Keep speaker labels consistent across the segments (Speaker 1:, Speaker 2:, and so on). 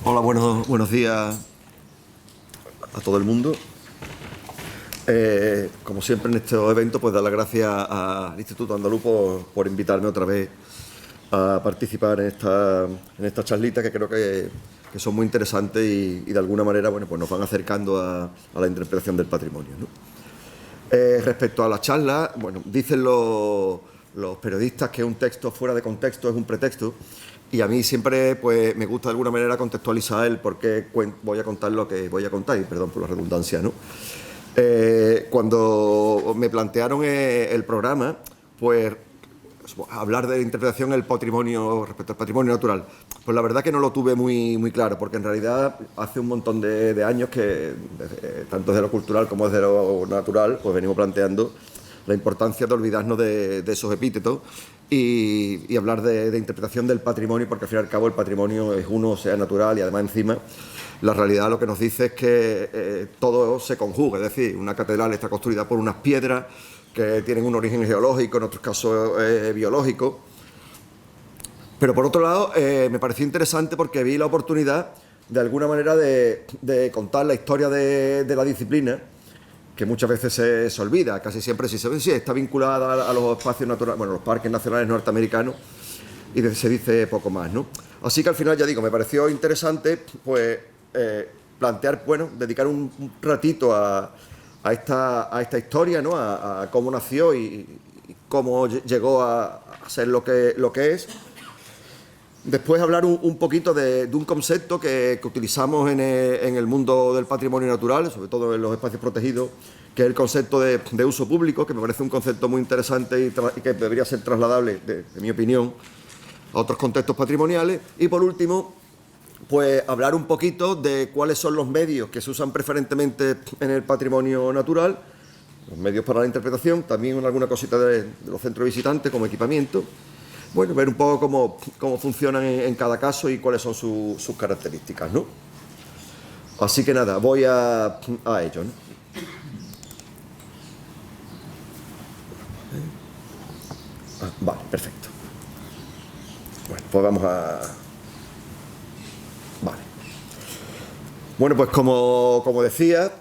Speaker 1: Hola, buenos días a todo el mundo. Como siempre en estos eventos, pues dar las gracias al Instituto Andaluz por invitarme otra vez a participar en esta charlita que creo que son muy interesantes y de alguna manera pues nos van acercando a la interpretación del patrimonio, ¿no? Respecto a la charla, dicen los periodistas que un texto fuera de contexto es un pretexto. Y a mí siempre pues, me gusta de alguna manera contextualizar el por qué voy a contar lo que voy a contar, y perdón por la redundancia, ¿no? Cuando me plantearon el programa, pues hablar de interpretación del patrimonio respecto al patrimonio natural, pues la verdad que no lo tuve muy claro, porque en realidad hace un montón de años que, tanto desde lo cultural como desde lo natural, pues venimos planteando la importancia de olvidarnos de esos epítetos y hablar de interpretación del patrimonio, porque al fin y al cabo el patrimonio es uno, sea natural, y además encima la realidad lo que nos dice es que todo se conjuga, es decir, una catedral está construida por unas piedras que tienen un origen geológico, en otros casos biológico. Pero por otro lado, me pareció interesante porque vi la oportunidad de alguna manera de contar la historia de la disciplina, que muchas veces se olvida, casi siempre sí está vinculada a los espacios naturales, los parques nacionales norteamericanos, y se dice poco más, ¿no? Así que al final, ya digo, me pareció interesante pues plantear, dedicar un ratito a esta historia, ¿no? A cómo nació y cómo llegó a ser lo que es. Después hablar un poquito de un concepto que utilizamos en el mundo del patrimonio natural, sobre todo en los espacios protegidos, que es el concepto de uso público, que me parece un concepto muy interesante y que debería ser trasladable, de mi opinión, a otros contextos patrimoniales. Y por último, pues hablar un poquito de cuáles son los medios que se usan preferentemente en el patrimonio natural, los medios para la interpretación, también alguna cosita de los centros visitantes como equipamiento. Ver un poco cómo funcionan en cada caso y cuáles son sus características, ¿no? Así que nada, voy a ello, ¿no? Vale, perfecto. Pues vamos a... Vale. Pues como decía,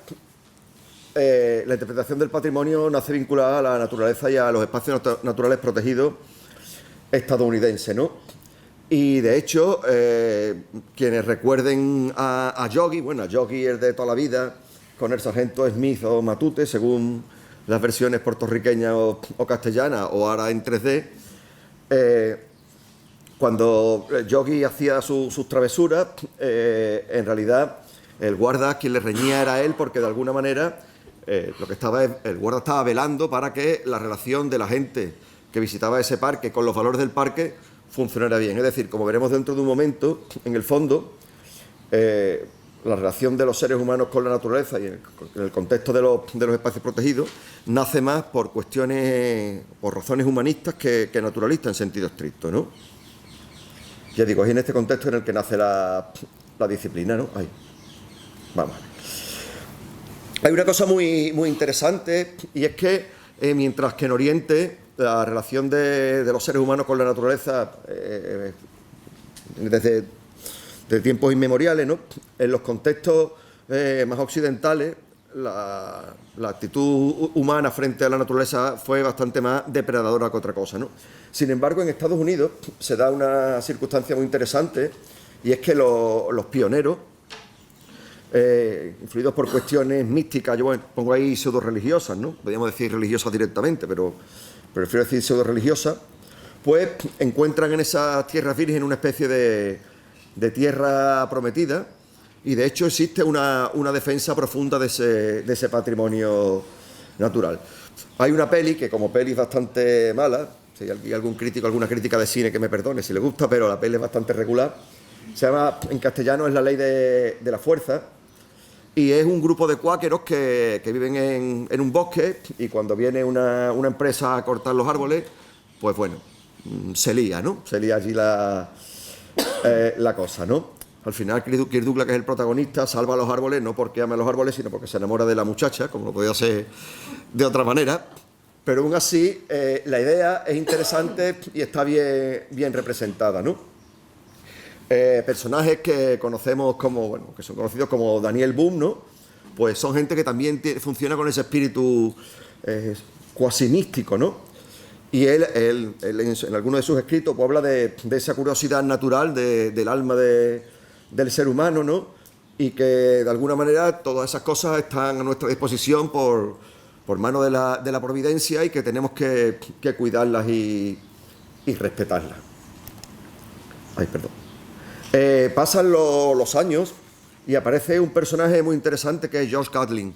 Speaker 1: la interpretación del patrimonio nace vinculada a la naturaleza y a los espacios naturales protegidos estadounidense, ¿no? Y de hecho, quienes recuerden a Yogi, a Yogi es de toda la vida, con el sargento Smith o Matute, según las versiones puertorriqueñas o castellanas, o ahora en 3D, cuando Yogi hacía sus travesuras, en realidad el guarda quien le reñía era él, porque de alguna manera el guarda estaba velando para que la relación de la gente que visitaba ese parque con los valores del parque funcionara bien. Es decir, como veremos dentro de un momento, en el fondo, la relación de los seres humanos con la naturaleza y en el contexto de los espacios protegidos nace más por razones humanistas que naturalistas en sentido estricto, ¿no? Ya digo, es en este contexto en el que nace la disciplina, ¿no? Ahí. Vamos. Hay una cosa muy interesante, y es que mientras que en Oriente la relación de los seres humanos con la naturaleza desde tiempos inmemoriales, ¿no? En los contextos más occidentales, la actitud humana frente a la naturaleza fue bastante más depredadora que otra cosa, ¿no? Sin embargo, en Estados Unidos se da una circunstancia muy interesante, y es que los pioneros, influidos por cuestiones místicas, yo pongo ahí pseudo-religiosas, ¿no? Podríamos decir religiosas directamente, pero prefiero decir pseudo-religiosas, pues encuentran en esas tierras vírgenes una especie de tierra prometida, y de hecho existe una defensa profunda de ese patrimonio natural. Hay una peli que, como peli, es bastante mala. Si hay algún crítico, alguna crítica de cine, que me perdone si le gusta, pero la peli es bastante regular. Se llama, en castellano, es La ley de la fuerza, y es un grupo de cuáqueros que viven en un bosque, y cuando viene una empresa a cortar los árboles, pues se lía, ¿no? Se lía allí la cosa, ¿no? Al final, Kirk Douglas, que es el protagonista, salva los árboles, no porque ame a los árboles, sino porque se enamora de la muchacha, como no podía ser de otra manera. Pero aún así, la idea es interesante y está bien representada, ¿no? Personajes que conocemos como, bueno, que son conocidos como Daniel Boone, ¿no? Pues son gente que también funciona con ese espíritu cuasi místico, ¿no? Y él en alguno de sus escritos pues, habla de esa curiosidad natural del alma del ser humano, ¿no? Y que de alguna manera todas esas cosas están a nuestra disposición por mano de la providencia y que tenemos que cuidarlas y respetarlas. Ay, perdón. Pasan los años y aparece un personaje muy interesante que es George Catlin.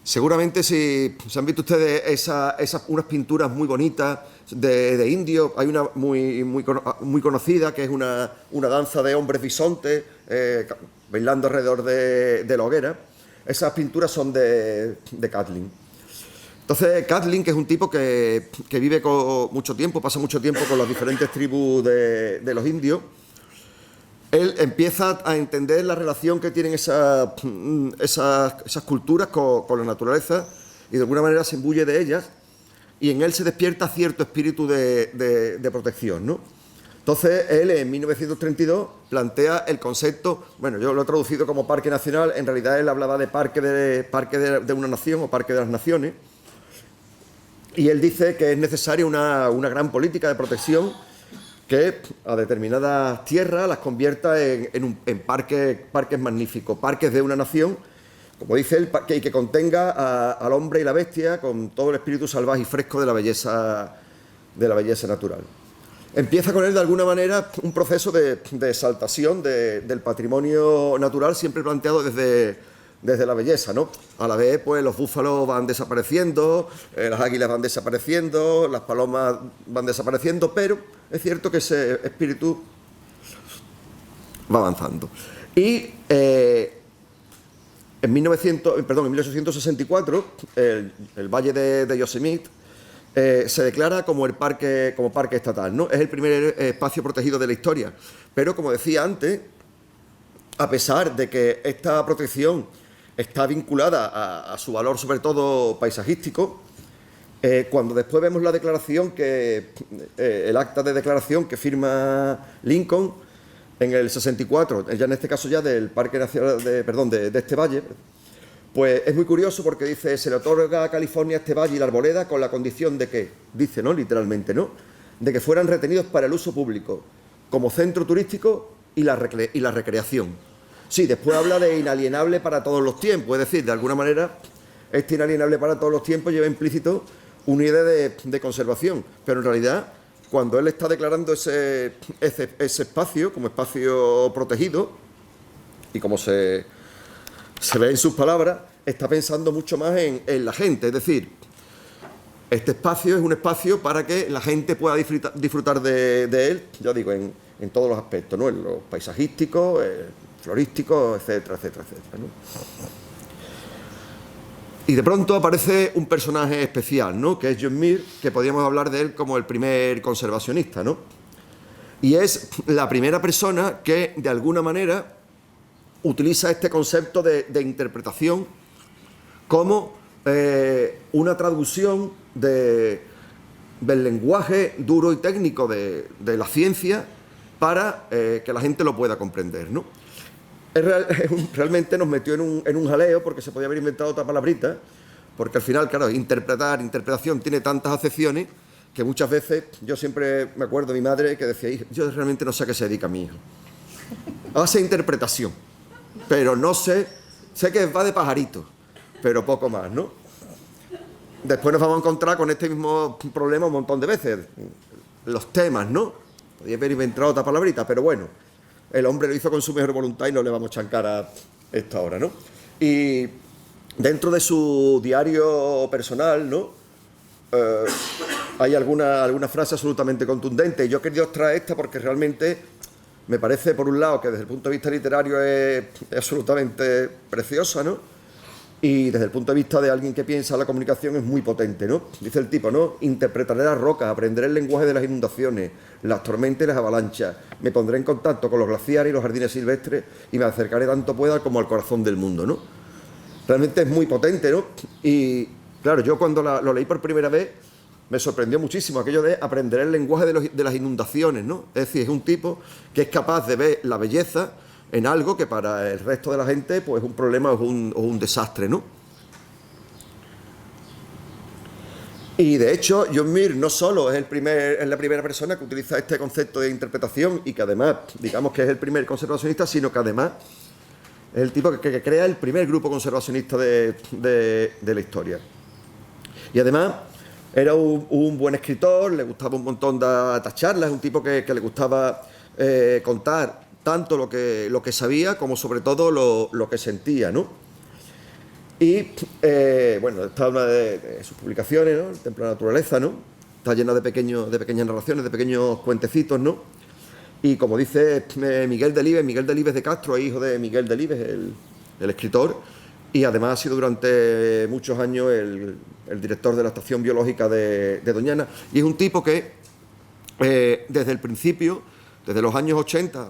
Speaker 1: Seguramente si han visto ustedes unas pinturas muy bonitas de indios, hay una muy conocida que es una danza de hombres bisontes bailando alrededor de la hoguera. Esas pinturas son de Catlin. Entonces Catlin, que es un tipo que vive mucho tiempo, pasa mucho tiempo con las diferentes tribus de los indios, él empieza a entender la relación que tienen esas culturas con la naturaleza y de alguna manera se imbuye de ellas y en él se despierta cierto espíritu de protección, ¿no? Entonces él en 1932 plantea el concepto, bueno, yo lo he traducido como parque nacional, en realidad él hablaba de parque de una nación o parque de las naciones y él dice que es necesaria una gran política de protección que a determinadas tierras las convierta en parques magníficos, parques de una nación, como dice él, que contenga al hombre y la bestia con todo el espíritu salvaje y fresco de la belleza natural. Empieza con él de alguna manera un proceso de exaltación del patrimonio natural, siempre planteado desde la belleza, ¿no? A la vez, pues los búfalos van desapareciendo, las águilas van desapareciendo, las palomas van desapareciendo, pero es cierto que ese espíritu va avanzando. Y en 1864, el valle de Yosemite se declara como parque estatal, ¿no? Es el primer espacio protegido de la historia. Pero, como decía antes, a pesar de que esta protección está vinculada a su valor, sobre todo paisajístico, cuando después vemos la declaración, el acta de declaración que firma Lincoln en el 64, ya en este caso ya del Parque Nacional de este valle, pues es muy curioso porque dice, se le otorga a California este valle y la arboleda con la condición de que, dice, ¿no?, literalmente, ¿no?, de que fueran retenidos para el uso público, como centro turístico y la recreación. Sí, después habla de inalienable para todos los tiempos, es decir, de alguna manera, este inalienable para todos los tiempos lleva implícito una idea de conservación, pero en realidad, cuando él está declarando ese espacio como espacio protegido, y como se ve en sus palabras, está pensando mucho más en la gente, es decir, este espacio es un espacio para que la gente pueda disfrutar de él, ya digo, en todos los aspectos, ¿no?, en los paisajísticos, florísticos, etcétera, etcétera, etcétera, ¿no? Y de pronto aparece un personaje especial, ¿no?, que es John Muir, que podríamos hablar de él como el primer conservacionista, ¿no? Y es la primera persona que, de alguna manera, utiliza este concepto de interpretación como una traducción del lenguaje duro y técnico de la ciencia para que la gente lo pueda comprender, ¿no? Realmente nos metió en un jaleo porque se podía haber inventado otra palabrita, porque al final, claro, interpretación tiene tantas acepciones que muchas veces, yo siempre me acuerdo de mi madre que decía, yo realmente no sé a qué se dedica mi hijo. Hace interpretación, pero no sé que va de pajarito, pero poco más, ¿no? Después nos vamos a encontrar con este mismo problema un montón de veces, los temas, ¿no? Podía haber inventado otra palabrita, pero bueno, el hombre lo hizo con su mejor voluntad y no le vamos a chancar a esta hora, ¿no? Y dentro de su diario personal, ¿no?, hay alguna frase absolutamente contundente. Yo he querido extraer esta porque realmente me parece, por un lado, que desde el punto de vista literario es absolutamente preciosa, ¿no?, y desde el punto de vista de alguien que piensa la comunicación es muy potente, ¿no? Dice el tipo, ¿no?, interpretaré las rocas, aprenderé el lenguaje de las inundaciones, las tormentas y las avalanchas, me pondré en contacto con los glaciares y los jardines silvestres y me acercaré tanto pueda como al corazón del mundo, ¿no? Realmente es muy potente, ¿no? Y claro, yo cuando lo leí por primera vez me sorprendió muchísimo aquello de aprender el lenguaje de las inundaciones, ¿no? Es decir, es un tipo que es capaz de ver la belleza en algo que para el resto de la gente pues, es un problema o un desastre, ¿no? Y de hecho, John Muir no solo es la primera persona que utiliza este concepto de interpretación y que además, digamos que es el primer conservacionista, sino que además es el tipo que crea el primer grupo conservacionista de la historia. Y además era un buen escritor, le gustaba un montón dar charlas, un tipo que le gustaba contar tanto lo que sabía como sobre todo lo que sentía, ¿no? Y, bueno, esta es una de sus publicaciones, ¿no? El Templo de la Naturaleza, ¿no? Está llena de pequeñas narraciones, de pequeños cuentecitos, ¿no? Y como dice Miguel Delibes de Castro es hijo de Miguel Delibes, el escritor, y además ha sido durante muchos años el director de la Estación Biológica de Doñana, y es un tipo que desde el principio, desde los años 80,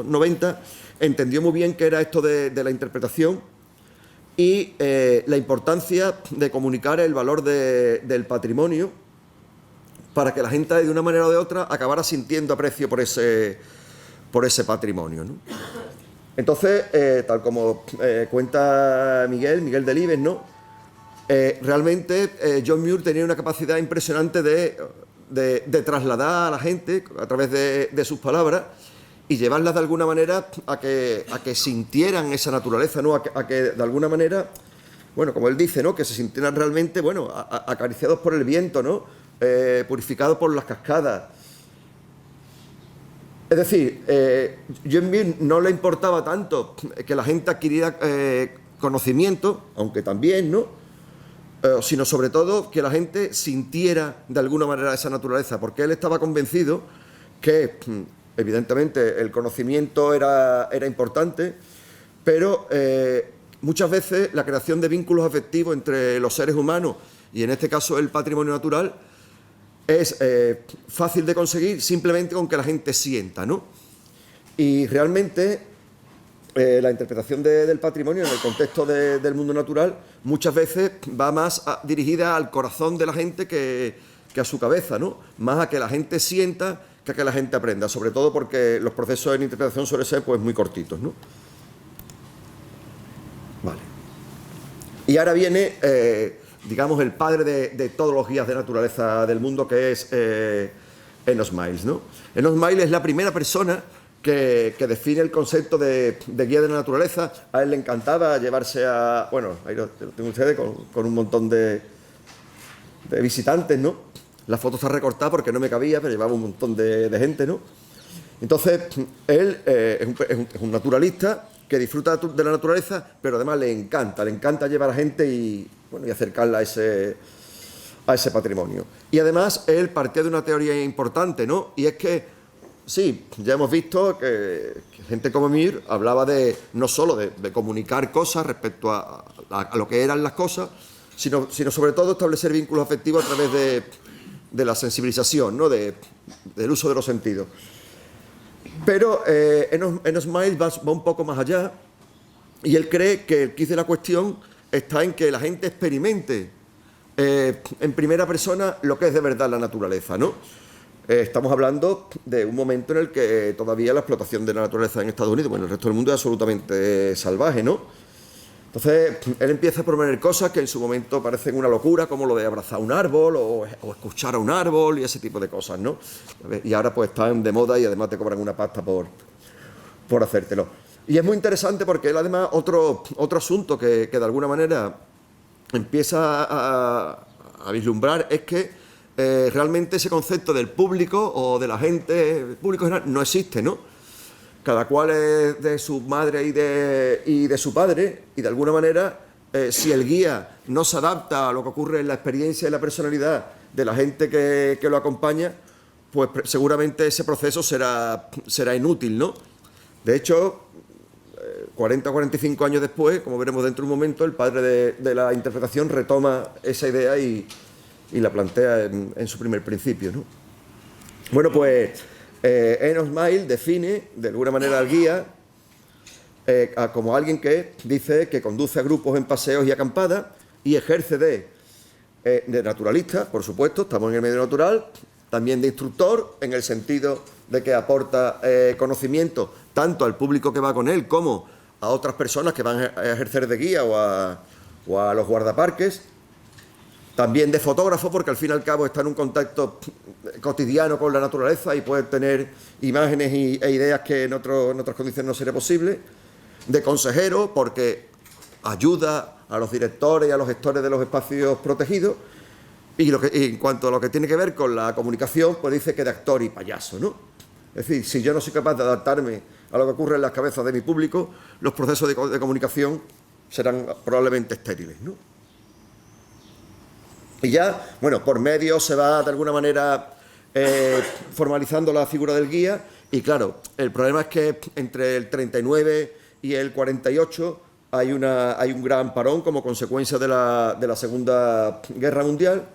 Speaker 1: 90, entendió muy bien qué era esto de la interpretación y la importancia de comunicar el valor del patrimonio para que la gente de una manera o de otra acabara sintiendo aprecio por ese patrimonio, ¿no? Entonces, tal como cuenta Miguel Delibes, ¿no? Realmente John Muir tenía una capacidad impresionante de trasladar a la gente a través de sus palabras y llevarlas de alguna manera a que sintieran esa naturaleza, ¿no? A que de alguna manera, bueno, como él dice, ¿no? Que se sintieran realmente, bueno, acariciados por el viento, ¿no? Purificados por las cascadas. Es decir, John Muir no le importaba tanto que la gente adquiriera conocimiento, aunque también, ¿no? Sino sobre todo que la gente sintiera de alguna manera esa naturaleza, porque él estaba convencido que evidentemente el conocimiento era importante, pero muchas veces la creación de vínculos afectivos entre los seres humanos y en este caso el patrimonio natural es fácil de conseguir simplemente con que la gente sienta, ¿no? Y realmente la interpretación del patrimonio en el contexto del mundo natural muchas veces va más dirigida al corazón de la gente que a su cabeza, ¿no? Más a que la gente sienta que a que la gente aprenda, sobre todo porque los procesos de interpretación suelen ser pues, muy cortitos, ¿no? Vale. Y ahora viene, digamos, el padre de todos los guías de naturaleza del mundo, que es Enos Miles, ¿no? Enos Miles es la primera persona que define el concepto de guía de la naturaleza. A él le encantaba llevarse a... Bueno, ahí lo tienen ustedes con un montón de visitantes, ¿no? La foto está recortada porque no me cabía, pero llevaba un montón de gente, ¿no? Entonces, él es un naturalista que disfruta de la naturaleza, pero además le encanta llevar a gente y acercarla a ese patrimonio. Y además, él partía de una teoría importante, ¿no? Y es que, sí, ya hemos visto que gente como Muir hablaba no solo de comunicar cosas respecto a lo que eran las cosas, sino sobre todo establecer vínculos afectivos a través de la sensibilización, ¿no? Del uso de los sentidos. Pero Enos Miles va un poco más allá y él cree que el quid de la cuestión está en que la gente experimente en primera persona lo que es de verdad la naturaleza, ¿no? Estamos hablando de un momento en el que todavía la explotación de la naturaleza en Estados Unidos, bueno, en el resto del mundo es absolutamente salvaje, ¿no? Entonces, él empieza a proponer cosas que en su momento parecen una locura, como lo de abrazar un árbol o escuchar a un árbol y ese tipo de cosas, ¿no? Y ahora pues están de moda y además te cobran una pasta por hacértelo. Y es muy interesante porque él además, otro asunto que de alguna manera empieza a vislumbrar es que realmente ese concepto del público o de la gente, el público general, no existe, ¿no? Cada cual es de su madre y de su padre, y de alguna manera, si el guía no se adapta a lo que ocurre en la experiencia y la personalidad de la gente que lo acompaña, pues seguramente ese proceso será inútil, ¿no? De hecho, 40 o 45 años después, como veremos dentro de un momento, el padre de la interpretación retoma esa idea y la plantea en su primer principio, ¿no? Bueno, pues Enos Miles define de alguna manera al guía como alguien que dice que conduce a grupos en paseos y acampadas y ejerce de de naturalista, por supuesto, estamos en el medio natural, también de instructor, en el sentido de que aporta conocimiento tanto al público que va con él como a otras personas que van a ejercer de guía o a los guardaparques. También de fotógrafo, porque al fin y al cabo está en un contacto cotidiano con la naturaleza y puede tener imágenes e ideas que en otras condiciones no sería posible. De consejero, porque ayuda a los directores y a los gestores de los espacios protegidos. Y en cuanto a lo que tiene que ver con la comunicación, pues dice que de actor y payaso, ¿no? Es decir, si yo no soy capaz de adaptarme a lo que ocurre en las cabezas de mi público, los procesos de comunicación serán probablemente estériles, ¿no? Y ya, bueno, por medio se va de alguna manera formalizando la figura del guía y claro, el problema es que entre el 39 y el 48 hay un gran parón como consecuencia de la Segunda Guerra Mundial.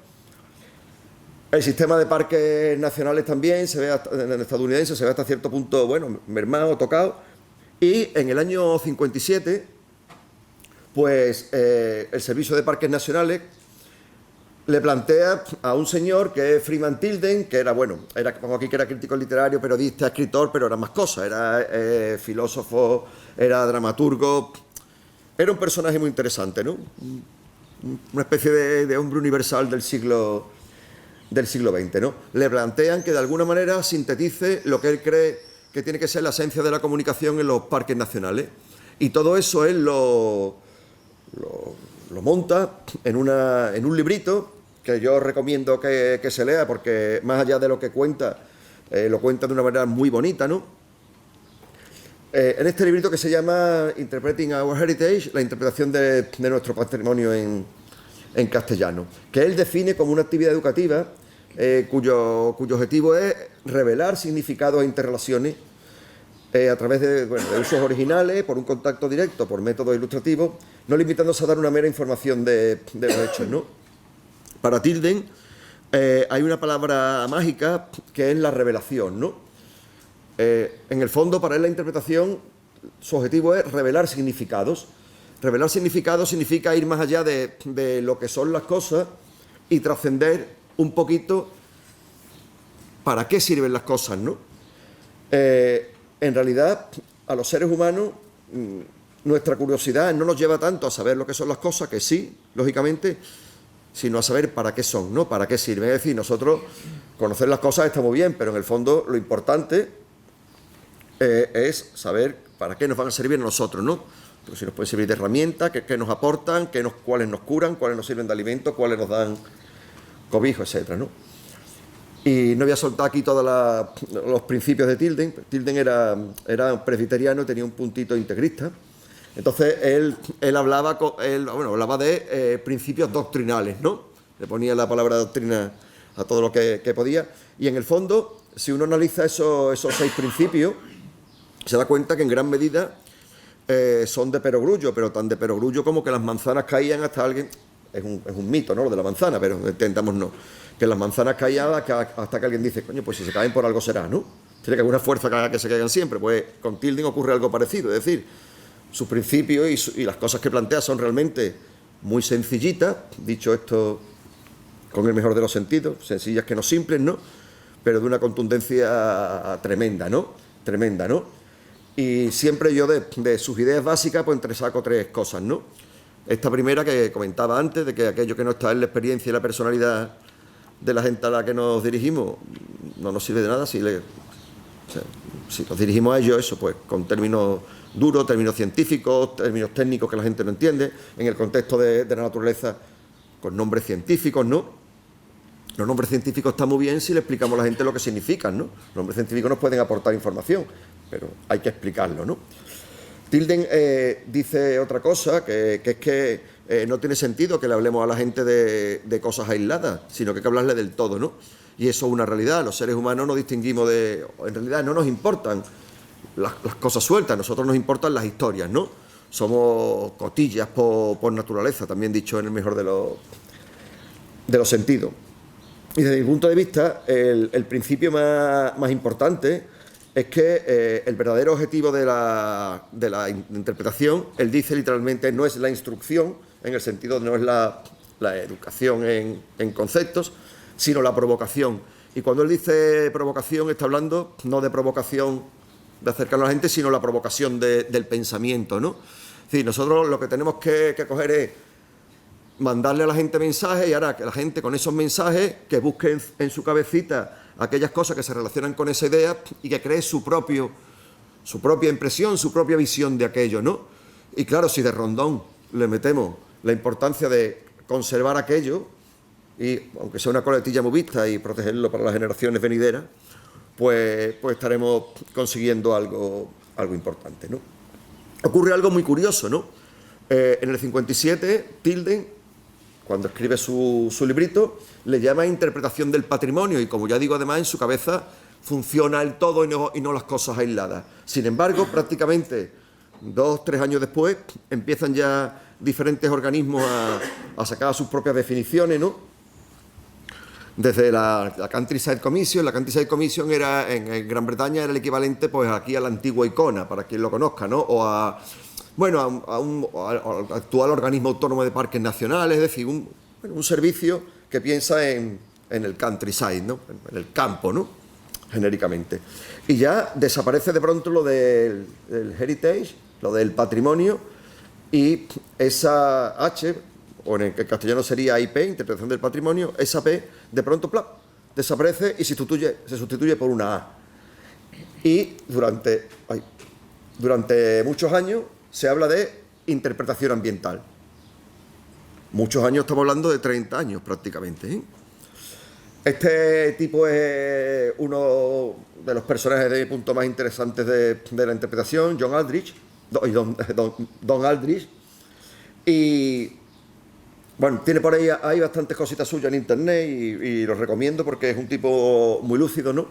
Speaker 1: El sistema de parques nacionales también en el estadounidense se ve hasta cierto punto, bueno, mermado, tocado. Y en el año 57, pues el Servicio de Parques Nacionales le plantea a un señor que es Freeman Tilden, que era, bueno, pongo aquí que era crítico literario, periodista, escritor, pero era más cosas, era filósofo, era dramaturgo, era un personaje muy interesante, ¿no? Una especie de hombre universal del siglo XX, ¿no? Le plantean que de alguna manera sintetice lo que él cree que tiene que ser la esencia de la comunicación en los parques nacionales. Y todo eso él lo monta en un librito que yo recomiendo que se lea porque más allá de lo que cuenta, lo cuenta de una manera muy bonita, ¿no? En este librito que se llama Interpreting Our Heritage, la interpretación de nuestro patrimonio en castellano, que él define como una actividad educativa cuyo objetivo es revelar significados e interrelaciones a través de usos originales, por un contacto directo, por métodos ilustrativos, no limitándose a dar una mera información de los hechos, ¿no? Para Tilden hay una palabra mágica que es la revelación, ¿no? En el fondo, para él la interpretación, su objetivo es revelar significados. Revelar significados significa ir más allá de lo que son las cosas y trascender un poquito para qué sirven las cosas, ¿no? En realidad, a los seres humanos, nuestra curiosidad no nos lleva tanto a saber lo que son las cosas, que sí, lógicamente, sino a saber para qué son, ¿no? Para qué sirven. Es decir, nosotros conocer las cosas está muy bien, pero en el fondo lo importante es saber para qué nos van a servir a nosotros, ¿no? Porque si nos pueden servir de herramienta, qué nos aportan, cuáles nos curan, cuáles nos sirven de alimento, cuáles nos dan cobijo, etcétera, ¿no? Y no voy a soltar aquí todos los principios de Tilden. Tilden era presbiteriano, tenía un puntito integrista. Entonces, él hablaba de principios doctrinales, ¿no? Le ponía la palabra doctrina a todo lo que podía. Y en el fondo, si uno analiza esos 6 principios, se da cuenta que en gran medida son de perogrullo, pero tan de perogrullo como que las manzanas caían hasta alguien. Es un mito, ¿no? Lo de la manzana, pero entendámonos. Que las manzanas caían hasta que alguien dice, coño, pues si se caen por algo será, ¿no? Tiene que haber una fuerza que haga que se caigan siempre. Pues con Tilden ocurre algo parecido, es decir, sus principios y las cosas que plantea son realmente muy sencillitas, dicho esto con el mejor de los sentidos, sencillas que no simples, ¿no? Pero de una contundencia tremenda, ¿no? Tremenda, ¿no? Y siempre yo de sus ideas básicas pues entresaco 3 cosas, ¿no? Esta primera que comentaba antes, de que aquello que no está en la experiencia y la personalidad de la gente a la que nos dirigimos no nos sirve de nada si nos dirigimos a ellos, eso pues con términos duros, términos científicos, términos técnicos que la gente no entiende, en el contexto de la naturaleza con nombres científicos, ¿no? Los nombres científicos están muy bien si le explicamos a la gente lo que significan, ¿no? Los nombres científicos nos pueden aportar información, pero hay que explicarlo, ¿no? Tilden dice otra cosa, que es que no tiene sentido que le hablemos a la gente de cosas aisladas, sino que hay que hablarle del todo, ¿no? Y eso es una realidad. Los seres humanos nos distinguimos en realidad no nos importan las cosas sueltas, a nosotros nos importan las historias, ¿no? Somos cotillas por naturaleza, también dicho en el mejor de los sentidos. Y desde mi punto de vista, el principio más importante es que el verdadero objetivo de la interpretación, él dice literalmente, no es la instrucción, en el sentido de no es la la educación en conceptos, sino la provocación. Y cuando él dice provocación, está hablando no de provocación de acercarnos a la gente, sino la provocación del pensamiento, ¿no? Es decir, nosotros lo que tenemos que coger es mandarle a la gente mensajes y ahora que la gente con esos mensajes que busque en su cabecita aquellas cosas que se relacionan con esa idea y que cree su propia impresión, su propia visión de aquello, ¿no? Y claro, si de rondón le metemos la importancia de conservar aquello, y aunque sea una coletilla muy vista y protegerlo para las generaciones venideras, pues estaremos consiguiendo algo importante, ¿no? Ocurre algo muy curioso, ¿no? En el 57, Tilden, cuando escribe su librito, le llama interpretación del patrimonio y, como ya digo, además en su cabeza funciona el todo y no las cosas aisladas. Sin embargo, prácticamente 2 o 3 años después empiezan ya diferentes organismos a sacar sus propias definiciones, ¿no? Desde la Countryside Commission. La Countryside Commission era en Gran Bretaña era el equivalente pues aquí a la antigua ICONA, para quien lo conozca, ¿no? O al actual organismo autónomo de parques nacionales, es decir, un servicio que piensa en el countryside, ¿no? En el campo, ¿no? Genéricamente. Y ya desaparece de pronto lo del heritage, lo del patrimonio, y esa H, o en el castellano sería IP, interpretación del patrimonio, esa P, de pronto ¡plap!, desaparece y se sustituye por una A. Y durante muchos años se habla de interpretación ambiental. Muchos años, estamos hablando de 30 años prácticamente, ¿eh? Este tipo es uno de los personajes de mi punto más interesantes de la interpretación, John Aldrich, Don Aldrich. Y bueno, tiene por ahí, hay bastantes cositas suyas en internet y los recomiendo porque es un tipo muy lúcido, ¿no?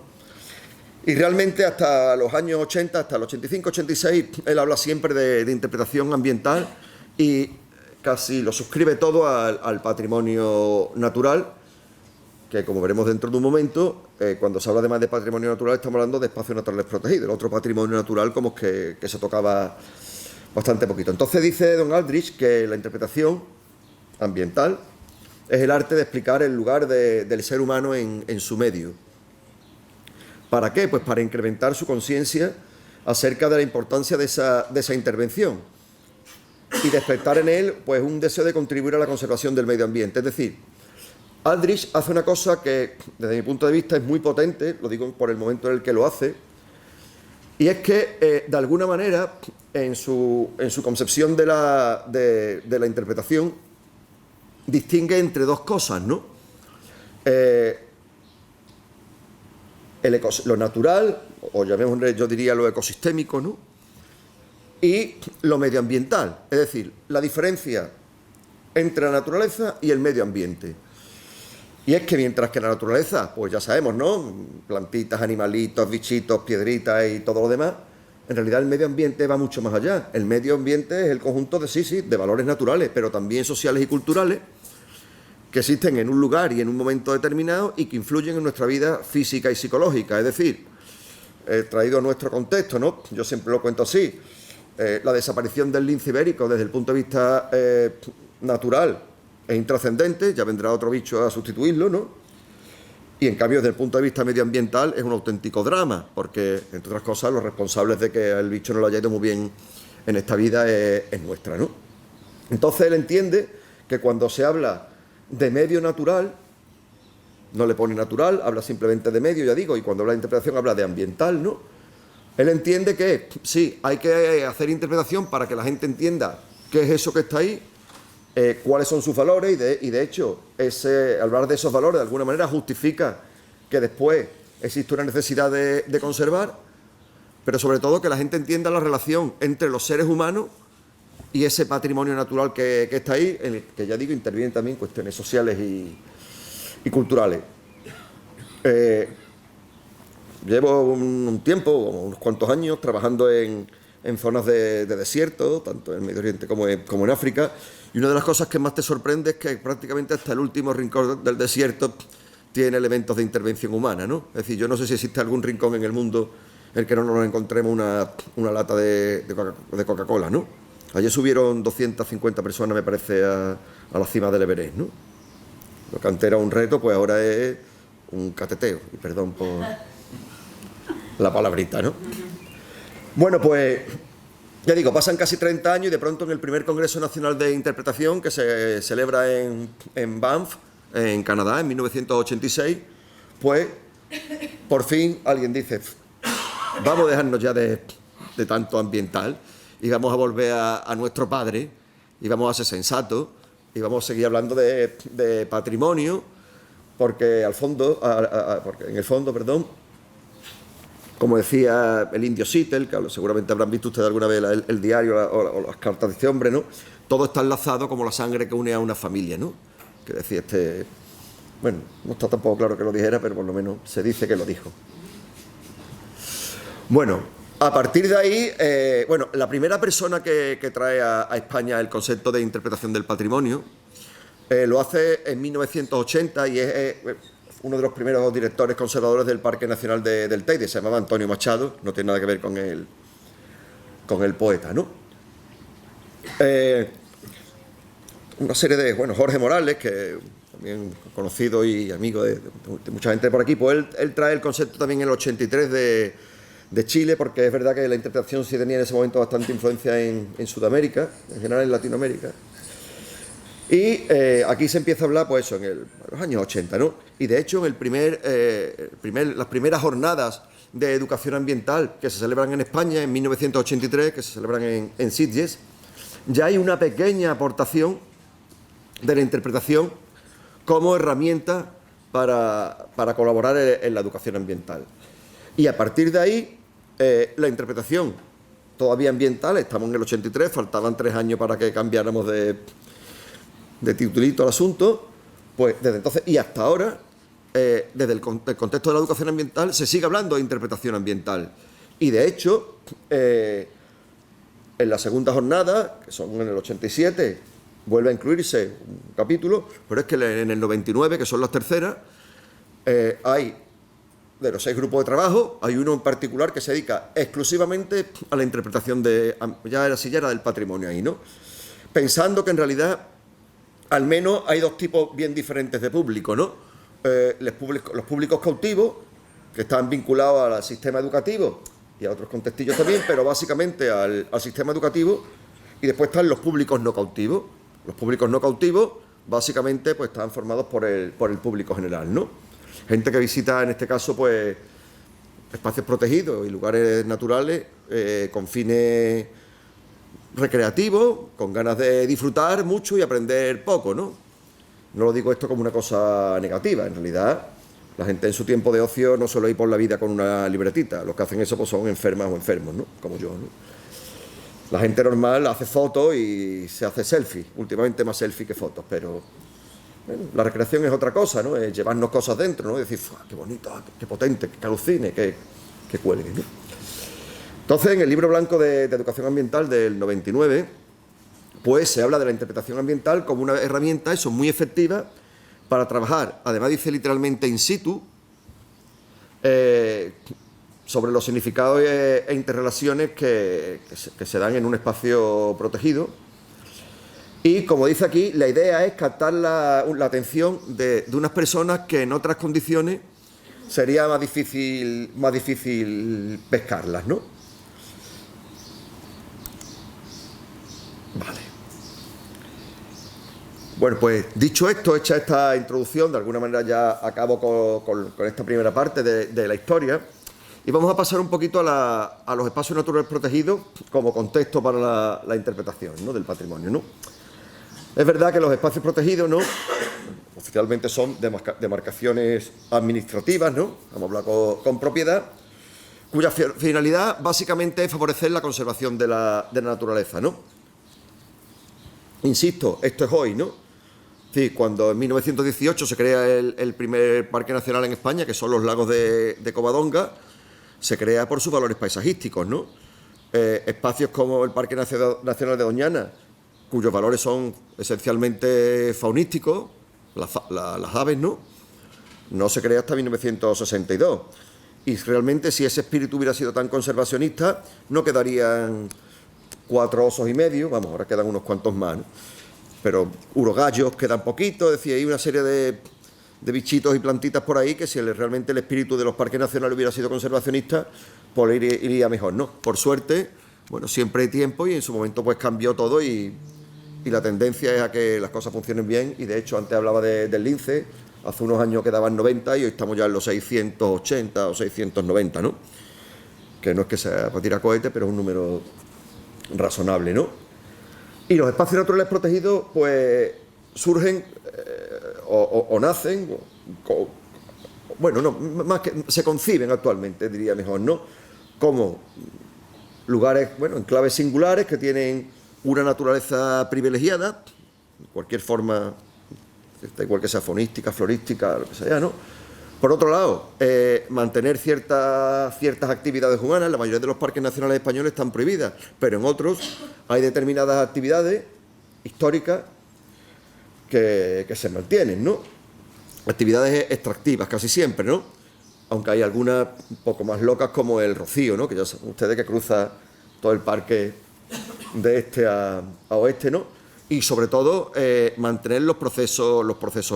Speaker 1: Y realmente hasta los años 80, hasta el 85, 86, él habla siempre de interpretación ambiental y casi lo suscribe todo al patrimonio natural, que como veremos dentro de un momento, cuando se habla además de patrimonio natural estamos hablando de espacios naturales protegidos. El otro patrimonio natural como que se tocaba bastante poquito. Entonces dice Don Aldrich que la interpretación ambiental es el arte de explicar el lugar del ser humano en su medio. ¿Para qué? Pues para incrementar su conciencia acerca de la importancia de esa intervención y despertar en él pues un deseo de contribuir a la conservación del medio ambiente. Es decir, Aldrich hace una cosa que desde mi punto de vista es muy potente, lo digo por el momento en el que lo hace, y es que de alguna manera en su concepción de la interpretación distingue entre dos cosas, ¿no? Lo natural, o llamémosle, yo diría lo ecosistémico, ¿no? Y lo medioambiental, es decir, la diferencia entre la naturaleza y el medio ambiente. Y es que mientras que la naturaleza, pues ya sabemos, ¿no? Plantitas, animalitos, bichitos, piedritas y todo lo demás, en realidad el medio ambiente va mucho más allá. El medio ambiente es el conjunto de valores naturales, pero también sociales y culturales, que existen en un lugar y en un momento determinado y que influyen en nuestra vida física y psicológica. Es decir, traído a nuestro contexto, ¿no? Yo siempre lo cuento así, la desaparición del lince ibérico desde el punto de vista natural es intrascendente, ya vendrá otro bicho a sustituirlo, ¿no? Y en cambio, desde el punto de vista medioambiental, es un auténtico drama, porque, entre otras cosas, los responsables de que el bicho no lo haya ido muy bien en esta vida es nuestra, ¿no? Entonces él entiende que cuando se habla de medio natural, no le pone natural, habla simplemente de medio, ya digo, y cuando habla de interpretación habla de ambiental, ¿no? Él entiende que sí, hay que hacer interpretación para que la gente entienda qué es eso que está ahí, cuáles son sus valores y de hecho hablar de esos valores de alguna manera justifica que después existe una necesidad de conservar, pero sobre todo que la gente entienda la relación entre los seres humanos y ese patrimonio natural que está ahí, en el que ya digo intervienen también cuestiones sociales y culturales. Llevo un tiempo, unos cuantos años, trabajando en zonas de desierto, tanto en Medio Oriente como en África, y una de las cosas que más te sorprende es que prácticamente hasta el último rincón del desierto tiene elementos de intervención humana, ¿no? Es decir, yo no sé si existe algún rincón en el mundo en el que no nos encontremos una lata de Coca-Cola, ¿no? Ayer subieron 250 personas, me parece, a la cima del Everest, ¿no? Lo que antes era un reto, pues ahora es un cateteo. Y perdón por la palabrita, ¿no? Bueno, pues ya digo, pasan casi 30 años y de pronto en el primer Congreso Nacional de Interpretación, que se celebra en Banff, en Canadá, en 1986, pues por fin alguien dice, vamos a dejarnos ya de tanto ambiental y vamos a volver a nuestro padre y vamos a ser sensatos y vamos a seguir hablando de patrimonio, porque en el fondo, perdón, como decía el indio Seattle, que seguramente habrán visto ustedes alguna vez el diario o las cartas de este hombre, ¿no? Todo está enlazado como la sangre que une a una familia, ¿no? Que decía bueno, no está tampoco claro que lo dijera, pero por lo menos se dice que lo dijo. Bueno, a partir de ahí, la primera persona que trae a España el concepto de interpretación del patrimonio lo hace en 1980 y es uno de los primeros directores conservadores del Parque Nacional del Teide. Se llamaba Antonio Machado, no tiene nada que ver con el poeta, ¿no? Una serie de, Jorge Morales, que también conocido y amigo de mucha gente por aquí, pues él trae el concepto también en el 83 de Chile, porque es verdad que la interpretación sí tenía en ese momento bastante influencia en Sudamérica, en general en Latinoamérica. Y aquí se empieza a hablar, pues eso, en los años 80, ¿no? Y de hecho, en las primeras jornadas de educación ambiental que se celebran en España en 1983, que se celebran en Sitges, ya hay una pequeña aportación de la interpretación como herramienta para colaborar en la educación ambiental. Y a partir de ahí, la interpretación todavía ambiental, estamos en el 83, faltaban 3 años para que cambiáramos de titulito al asunto, pues desde entonces y hasta ahora, desde el contexto de la educación ambiental, se sigue hablando de interpretación ambiental. Y de hecho, en la segunda jornada, que son en el 87, vuelve a incluirse un capítulo, pero es que en el 99, que son las terceras, hay, de los 6 grupos de trabajo, hay uno en particular que se dedica exclusivamente a la interpretación ya era del patrimonio ahí, ¿no? Pensando que en realidad al menos hay 2 tipos bien diferentes de público, ¿no? Los públicos cautivos, que están vinculados al sistema educativo y a otros contextillos también, pero básicamente al sistema educativo, y después están los públicos no cautivos. Los públicos no cautivos, básicamente, pues están formados por el público general, ¿no? Gente que visita, en este caso, pues, espacios protegidos y lugares naturales con fines recreativos, con ganas de disfrutar mucho y aprender poco, ¿no? No lo digo esto como una cosa negativa, en realidad la gente en su tiempo de ocio no suele ir por la vida con una libretita, los que hacen eso pues son enfermas o enfermos, ¿no? Como yo, ¿no? La gente normal hace fotos y se hace selfies, últimamente más selfies que fotos, pero bueno, la recreación es otra cosa, ¿no? Es llevarnos cosas dentro, ¿no? Y decir, qué bonito, qué potente, que alucine, que cuelgue, ¿no? Entonces, en el libro blanco de educación ambiental del 99, pues se habla de la interpretación ambiental como una herramienta, eso, muy efectiva, para trabajar, además dice literalmente in situ, sobre los significados e interrelaciones que se dan en un espacio protegido. Y, como dice aquí, la idea es captar la atención de unas personas que en otras condiciones sería más difícil pescarlas, ¿no? Vale. Bueno, pues dicho esto, hecha esta introducción, de alguna manera ya acabo con esta primera parte de la historia y vamos a pasar un poquito a los espacios naturales protegidos como contexto para la interpretación, ¿no?, del patrimonio, ¿no? Es verdad que los espacios protegidos, ¿no?, oficialmente son demarcaciones administrativas, ¿no?, vamos a hablar con propiedad, cuya finalidad básicamente es favorecer la conservación de la naturaleza, ¿no? Insisto, esto es hoy, ¿no? Sí, cuando en 1918 se crea el primer parque nacional en España, que son los lagos de Covadonga, se crea por sus valores paisajísticos, ¿no? Espacios como el Parque Nacional de Doñana, cuyos valores son esencialmente faunísticos, las aves, ¿no? No se crea hasta 1962. Y realmente, si ese espíritu hubiera sido tan conservacionista, no quedarían 4 osos y medio, vamos, ahora quedan unos cuantos más, ¿no? Pero urogallos quedan poquitos, es decir, hay una serie de bichitos y plantitas por ahí que si realmente el espíritu de los parques nacionales hubiera sido conservacionista, pues iría mejor, ¿no? Por suerte, bueno, siempre hay tiempo y en su momento pues cambió todo y la tendencia es a que las cosas funcionen bien y de hecho antes hablaba del lince, hace unos años quedaban 90 y hoy estamos ya en los 680 o 690, ¿no? Que no es que sea para tirar cohetes, pero es un número razonable, ¿no? Y los espacios naturales protegidos, pues, surgen o nacen, bueno, no, más que se conciben actualmente, diría mejor, ¿no? Como lugares, bueno, enclaves singulares que tienen una naturaleza privilegiada, de cualquier forma, da igual que sea faunística, florística, lo que sea, ¿no? Por otro lado, mantener ciertas actividades humanas. La mayoría de los parques nacionales españoles están prohibidas, pero en otros hay determinadas actividades históricas que se mantienen, ¿no? Actividades extractivas casi siempre, ¿no? Aunque hay algunas un poco más locas como el rocío, ¿no? Que ya saben ustedes que cruza todo el parque de este a oeste, ¿no? Y sobre todo mantener los procesos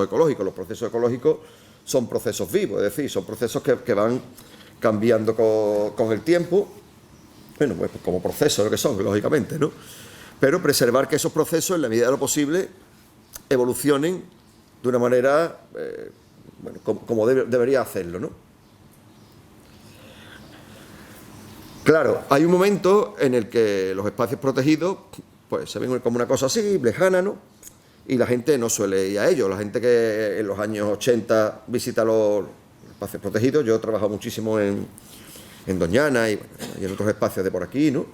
Speaker 1: ecológicos. Los procesos ecológicos son procesos vivos, es decir, son procesos que van cambiando con el tiempo, bueno, pues como procesos que son, lógicamente, ¿no? Pero preservar que esos procesos, en la medida de lo posible, evolucionen de una manera, bueno, como debería hacerlo, ¿no? Claro, hay un momento en el que los espacios protegidos, pues se ven como una cosa así, lejana, ¿no? Y la gente no suele ir a ellos. La gente que en los años 80 visita los espacios protegidos, yo he trabajado muchísimo en Doñana y en otros espacios de por aquí, ¿no?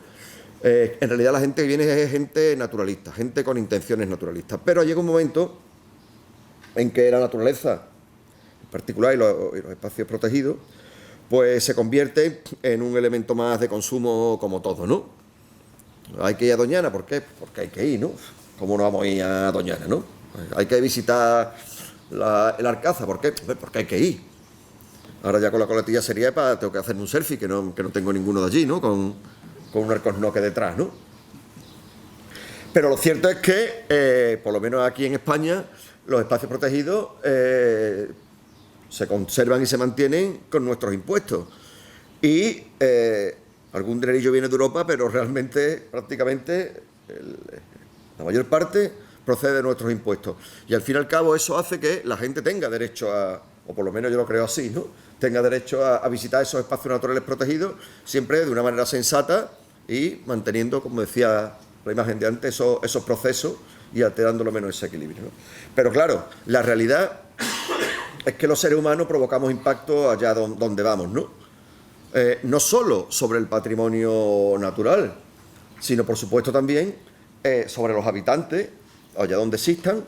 Speaker 1: En realidad la gente que viene es gente naturalista, gente con intenciones naturalistas. Pero llega un momento en que la naturaleza, en particular, y los espacios protegidos, pues se convierte en un elemento más de consumo como todo, ¿no? Hay que ir a Doñana, ¿por qué? Porque hay que ir, ¿no? ¿Cómo no vamos a ir a Doñana, no? Hay que visitar el Alcázar, ¿por qué? Porque hay que ir. Ahora ya con la coletilla sería tengo que hacerme un selfie, que no tengo ninguno de allí, ¿no? Con un alcornoque detrás, ¿no? Pero lo cierto es que, por lo menos aquí en España, los espacios protegidos se conservan y se mantienen con nuestros impuestos. Y algún dinerillo viene de Europa, pero realmente, prácticamente, la mayor parte procede de nuestros impuestos. Y al fin y al cabo eso hace que la gente tenga derecho o por lo menos yo lo creo así, ¿no? Tenga derecho a visitar esos espacios naturales protegidos, siempre de una manera sensata y manteniendo, como decía la imagen de antes, esos procesos y alterando lo menos ese equilibrio, ¿no? Pero claro, la realidad es que los seres humanos provocamos impacto allá donde vamos, ¿no? No solo sobre el patrimonio natural, sino por supuesto también sobre los habitantes, allá donde existan,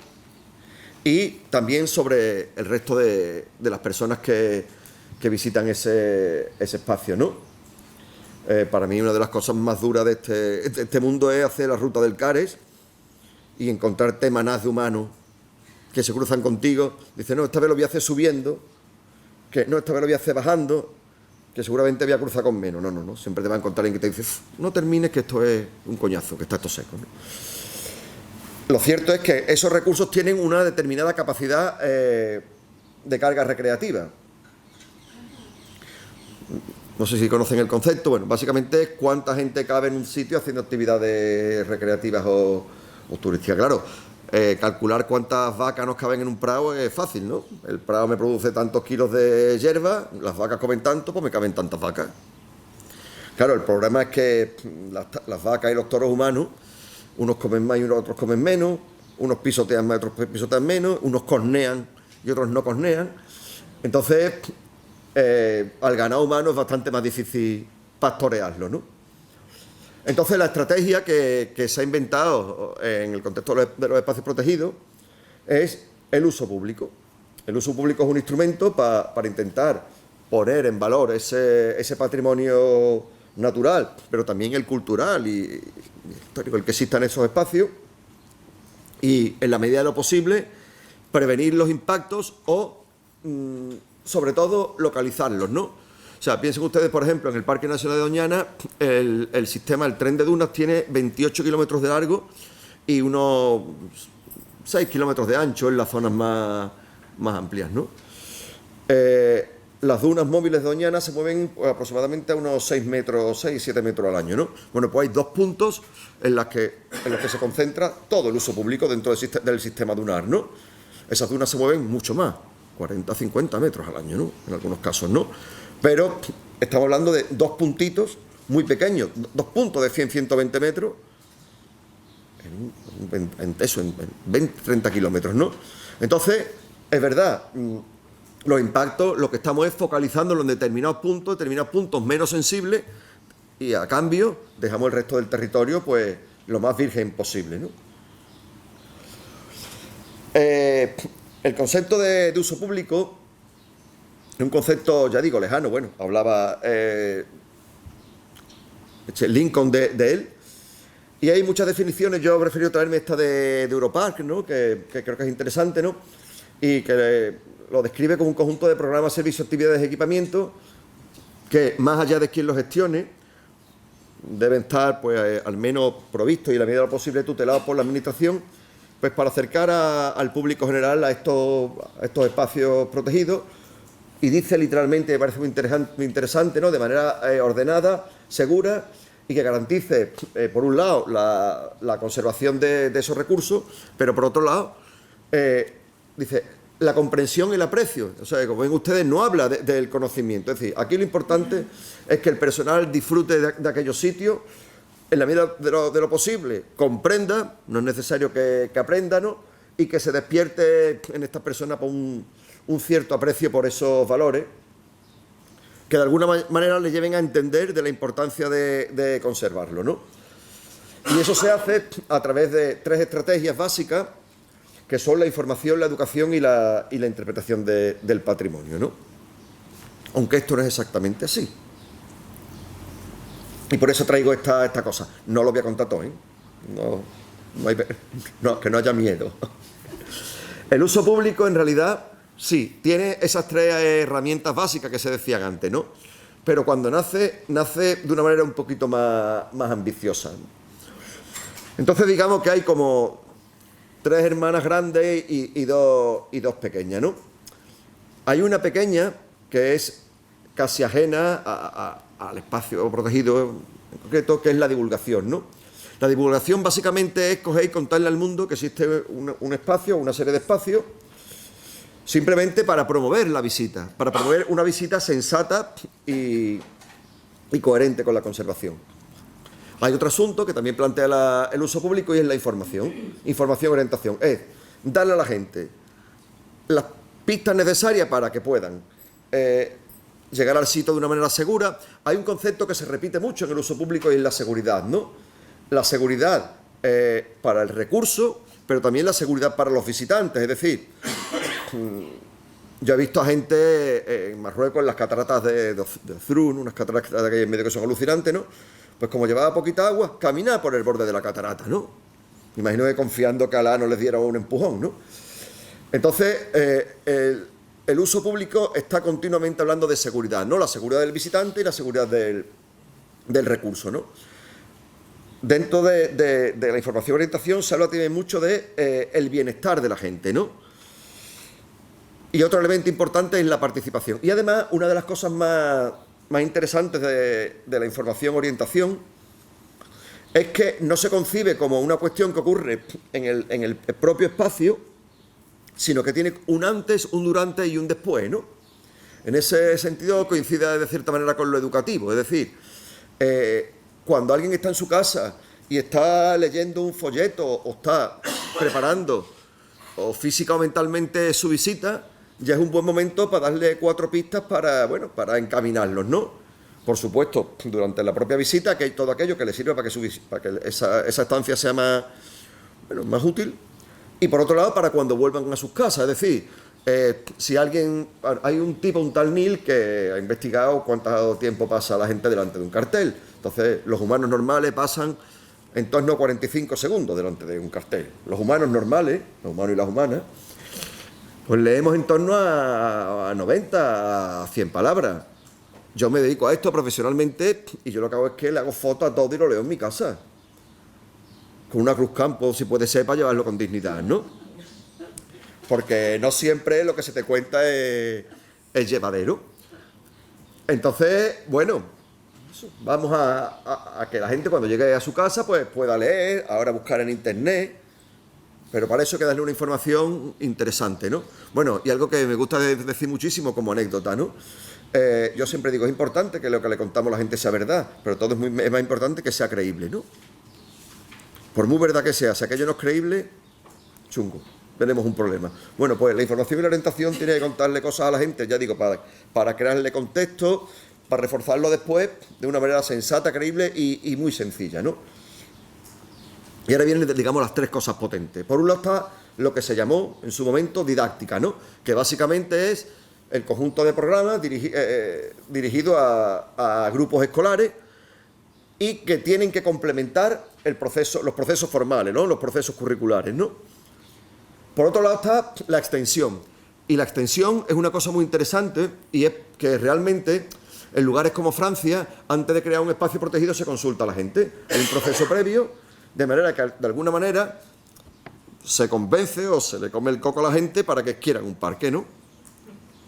Speaker 1: y también sobre el resto de las personas que visitan ese espacio, ¿no? Para mí una de las cosas más duras de este mundo es hacer la ruta del Cares y encontrarte manás de humanos que se cruzan contigo. Dice, no, esta vez lo voy a hacer subiendo, que no, esta vez lo voy a hacer bajando, que seguramente voy a cruzar con menos. No, siempre te va a encontrar alguien que te dice, no termines, que esto es un coñazo, que está esto seco, ¿no? Lo cierto es que esos recursos tienen una determinada capacidad de carga recreativa. No sé si conocen el concepto. Bueno, básicamente es cuánta gente cabe en un sitio haciendo actividades recreativas o turísticas. Claro, calcular cuántas vacas nos caben en un prado es fácil, ¿no? El prado me produce tantos kilos de hierba, las vacas comen tanto, pues me caben tantas vacas. Claro, el problema es que las vacas y los toros humanos, unos comen más y otros comen menos, unos pisotean más y otros pisotean menos, unos cornean y otros no cornean. Entonces, al ganado humano es bastante más difícil pastorearlo, ¿no? Entonces, la estrategia que se ha inventado en el contexto de los espacios protegidos es el uso público. El uso público es un instrumento para intentar poner en valor ese patrimonio natural, pero también el cultural y histórico, el que existan esos espacios, y en la medida de lo posible prevenir los impactos o, sobre todo, localizarlos, ¿no? O sea, piensen ustedes, por ejemplo, en el Parque Nacional de Doñana, el sistema, el tren de dunas tiene 28 kilómetros de largo y unos 6 kilómetros de ancho en las zonas más amplias, ¿no? Las dunas móviles de Doñana se mueven aproximadamente a unos 6 metros, 6, 7 metros al año, ¿no? Bueno, pues hay 2 puntos en los que se concentra todo el uso público dentro del sistema dunar, ¿no? Esas dunas se mueven mucho más, 40, 50 metros al año, ¿no? En algunos casos, ¿no? Pero estamos hablando de 2 puntitos muy pequeños, 2 puntos de 100, 120 metros, en 20, 30 kilómetros, ¿no? Entonces, es verdad, los impactos, lo que estamos es focalizándolos en determinados puntos menos sensibles, y a cambio dejamos el resto del territorio pues lo más virgen posible, ¿no? El concepto de uso público es un concepto, ya digo, lejano. Bueno, hablaba Lincoln de él, y hay muchas definiciones. Yo he preferido traerme esta de Europark, ¿no? que creo que es interesante, ¿no? Y que lo describe como un conjunto de programas, servicios, actividades y equipamientos que, más allá de quien los gestione, deben estar pues al menos provistos y, a la medida de lo posible, tutelados por la Administración, pues para acercar al público general a estos espacios protegidos. Y dice literalmente, me parece muy interesante, ¿no? De manera ordenada, segura, y que garantice, por un lado, la conservación de esos recursos, pero por otro lado, dice, la comprensión y el aprecio. O sea, como ven ustedes, no habla del conocimiento. Es decir, aquí lo importante es que el personal disfrute de aquellos sitios, en la medida de lo posible, comprenda, no es necesario que aprenda, ¿no? Y que se despierte en estas personas por un cierto aprecio por esos valores, que de alguna manera le lleven a entender de la importancia de conservarlo, ¿no? Y eso se hace a través de 3 estrategias básicas, que son la información, la educación y la interpretación del patrimonio, ¿no? Aunque esto no es exactamente así. Y por eso traigo esta cosa. No lo voy a contar todo, ¿eh? Que no haya miedo. El uso público, en realidad, sí, tiene esas 3 herramientas básicas que se decían antes, ¿no? Pero cuando nace de una manera un poquito más ambiciosa. Entonces, digamos que hay como 3 hermanas grandes y dos pequeñas, ¿no? Hay una pequeña que es casi ajena al espacio protegido en concreto, que es la divulgación, ¿no? La divulgación básicamente es coger y contarle al mundo que existe un espacio, una serie de espacios, simplemente para promover la visita, para promover una visita sensata y coherente con la conservación. Hay otro asunto que también plantea el uso público, y es la información. Información y orientación. Es darle a la gente las pistas necesarias para que puedan llegar al sitio de una manera segura. Hay un concepto que se repite mucho en el uso público y es la seguridad, ¿no? La seguridad para el recurso, pero también la seguridad para los visitantes. Es decir, yo he visto a gente en Marruecos, en las cataratas de Zrun, unas cataratas que hay en medio que son alucinantes, ¿no? Pues como llevaba poquita agua, caminar por el borde de la catarata, ¿no? Me imagino que confiando que Alá no les diera un empujón, ¿no? Entonces, el uso público está continuamente hablando de seguridad, ¿no? La seguridad del visitante y la seguridad del recurso, ¿no? Dentro de la información y orientación se habla también mucho de el bienestar de la gente, ¿no? Y otro elemento importante es la participación. Y además, una de las cosas más interesantes de la información orientación es que no se concibe como una cuestión que ocurre en el propio espacio, sino que tiene un antes, un durante y un después, ¿no? En ese sentido coincide de cierta manera con lo educativo. Es decir, cuando alguien está en su casa y está leyendo un folleto o está preparando o física o mentalmente su visita, ya es un buen momento para darle 4 pistas para encaminarlos, ¿no? Por supuesto, durante la propia visita, que hay todo aquello que le sirve para que esa estancia sea más más útil. Y por otro lado, para cuando vuelvan a sus casas. Es decir, si alguien... Hay un tipo, un tal Neil, que ha investigado cuánto tiempo pasa la gente delante de un cartel. Entonces, los humanos normales pasan en torno a 45 segundos delante de un cartel. Los humanos normales, los humanos y las humanas, pues leemos en torno a 90 a 100 palabras. yo me dedico a esto profesionalmente y yo lo que hago es que le hago fotos a todo y lo leo en mi casa. Con una Cruz Campo, si puede ser, para llevarlo con dignidad, ¿no? Porque no siempre lo que se te cuenta es llevadero. Entonces, bueno, vamos a que la gente cuando llegue a su casa pues pueda leer, ahora buscar en internet, pero para eso hay que darle una información interesante, ¿no? Bueno, y algo que me gusta decir muchísimo como anécdota, ¿no? Yo siempre digo, es importante que lo que le contamos a la gente sea verdad, pero todo es más importante que sea creíble, ¿no? Por muy verdad que sea, si aquello no es creíble, chungo, tenemos un problema. Bueno, pues la información y la orientación tiene que contarle cosas a la gente, ya digo, para crearle contexto, para reforzarlo después de una manera sensata, creíble y muy sencilla, ¿no? Y ahora vienen, digamos, las tres cosas potentes. Por un lado está lo que se llamó en su momento didáctica, ¿no? Que básicamente es el conjunto de programas dirigido a grupos escolares y que tienen que complementar los procesos formales, ¿no? Los procesos curriculares, ¿no? Por otro lado está la extensión. Y la extensión es una cosa muy interesante y es que realmente en lugares como Francia, antes de crear un espacio protegido se consulta a la gente. Hay un proceso previo, de manera que de alguna manera se convence o se le come el coco a la gente para que quieran un parque, ¿no?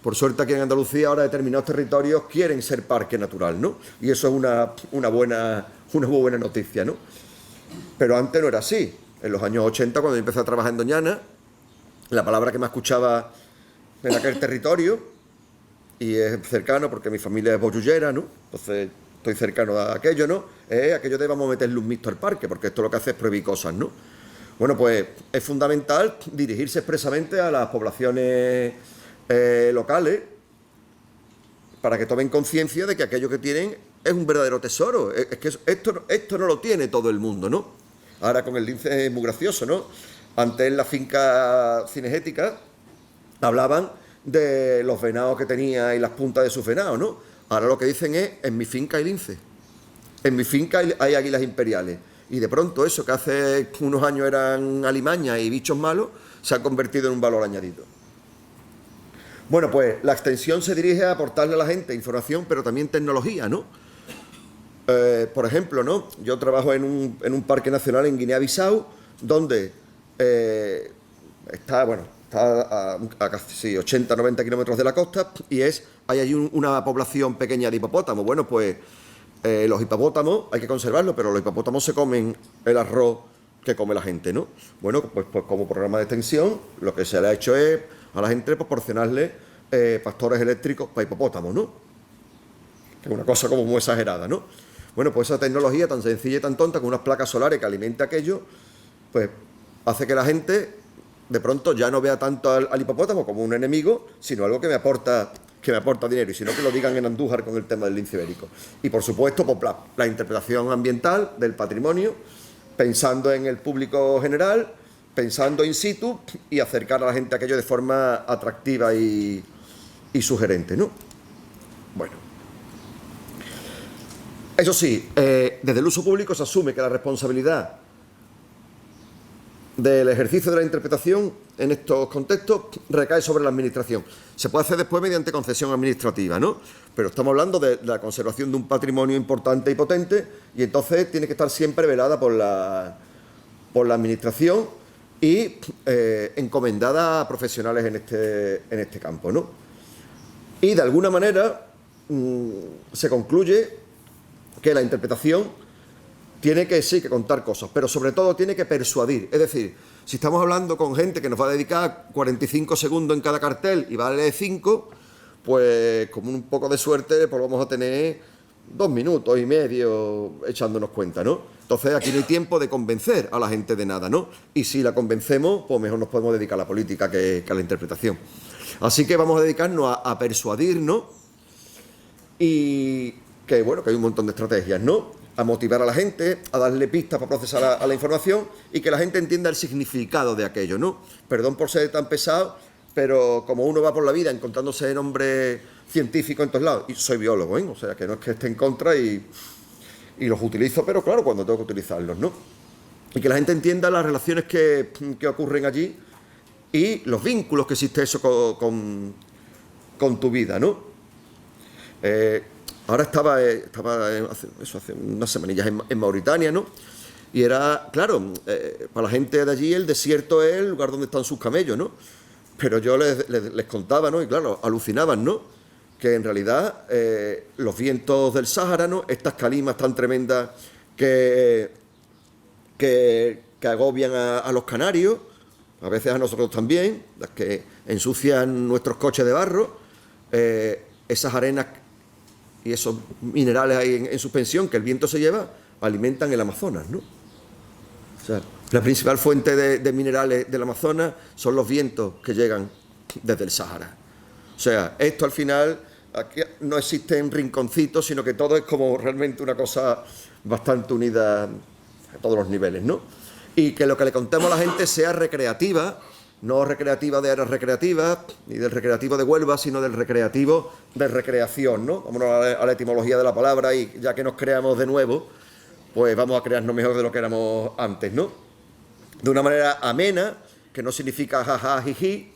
Speaker 1: Por suerte aquí en Andalucía ahora determinados territorios quieren ser parque natural, ¿no? Y eso es una muy buena noticia, ¿no? Pero antes no era así. En los años 80, cuando yo empecé a trabajar en Doñana, la palabra que más escuchaba en aquel territorio, y es cercano porque mi familia es bollullera, ¿no? Entonces estoy cercano a aquello, ¿no? Aquello de vamos a meterle un mixto al parque, porque esto lo que hace es prohibir cosas, ¿no? Bueno, pues es fundamental dirigirse expresamente a las poblaciones locales para que tomen conciencia de que aquello que tienen es un verdadero tesoro. Es que esto no lo tiene todo el mundo, ¿no? Ahora con el lince es muy gracioso, ¿no? Antes en la finca cinegética hablaban de los venados que tenía y las puntas de sus venados, ¿no? Ahora lo que dicen es, en mi finca hay lince, en mi finca hay águilas imperiales. Y de pronto eso que hace unos años eran alimañas y bichos malos, se ha convertido en un valor añadido. Bueno, pues la extensión se dirige a aportarle a la gente información, pero también tecnología, ¿no? Por ejemplo, ¿no? Yo trabajo en un parque nacional en Guinea-Bissau, donde está a casi 80-90 kilómetros de la costa y hay allí una población pequeña de hipopótamos. Bueno, pues los hipopótamos hay que conservarlos, pero los hipopótamos se comen el arroz que come la gente, ¿no? Bueno, pues como programa de extensión, lo que se le ha hecho es a la gente proporcionarle pastores eléctricos para hipopótamos, ¿no? Que es una cosa como muy exagerada, ¿no? Bueno, pues esa tecnología tan sencilla y tan tonta, con unas placas solares que alimenta aquello, pues hace que la gente de pronto ya no vea tanto al hipopótamo como un enemigo, sino algo que me aporta dinero, y si no que lo digan en Andújar con el tema del lince ibérico. Y por supuesto, pues, la interpretación ambiental del patrimonio, pensando en el público general, pensando in situ y acercar a la gente a aquello de forma atractiva y sugerente, ¿no? Bueno. Eso sí, desde el uso público se asume que la responsabilidad del ejercicio de la interpretación en estos contextos recae sobre la administración. Se puede hacer después mediante concesión administrativa, ¿no? Pero estamos hablando de la conservación de un patrimonio importante y potente, y entonces tiene que estar siempre velada por la administración y encomendada a profesionales en este campo, ¿no? Y de alguna manera se concluye que la interpretación tiene que sí que contar cosas, pero sobre todo tiene que persuadir. Es decir, si estamos hablando con gente que nos va a dedicar 45 segundos en cada cartel y va a leer 5, pues con un poco de suerte pues vamos a tener 2 minutos y medio echándonos cuenta, ¿no? Entonces aquí no hay tiempo de convencer a la gente de nada, ¿no? Y si la convencemos, pues mejor nos podemos dedicar a la política que a la interpretación. Así que vamos a dedicarnos a persuadirnos y que, bueno, que hay un montón de estrategias, ¿no? A motivar a la gente, a darle pistas para procesar a la información y que la gente entienda el significado de aquello, ¿no? Perdón por ser tan pesado, pero como uno va por la vida encontrándose nombres científicos en todos lados, y soy biólogo, ¿eh? O sea, que no es que esté en contra y los utilizo, pero claro, cuando tengo que utilizarlos, ¿no? Y que la gente entienda las relaciones que ocurren allí y los vínculos que existe eso con tu vida, ¿no? Ahora hace unas semanillas en Mauritania, ¿no? Y era, claro, para la gente de allí el desierto es el lugar donde están sus camellos, ¿no? Pero yo les contaba, ¿no? Y claro, alucinaban, ¿no? Que en realidad los vientos del Sáhara, ¿no? Estas calimas tan tremendas que agobian a los canarios, a veces a nosotros también, las que ensucian nuestros coches de barro, esas arenas y esos minerales ahí en suspensión que el viento se lleva, alimentan el Amazonas, ¿no? O sea, la principal fuente de minerales del Amazonas son los vientos que llegan desde el Sáhara. O sea, esto al final, aquí no existen rinconcitos, sino que todo es como realmente una cosa bastante unida a todos los niveles, ¿no? Y que lo que le contemos a la gente sea recreativa, no recreativa de áreas recreativas, ni del recreativo de Huelva, sino del recreativo de recreación, ¿no? Vámonos a la etimología de la palabra y ya que nos creamos de nuevo, pues vamos a crearnos mejor de lo que éramos antes, ¿no? De una manera amena, que no significa jaja, jiji.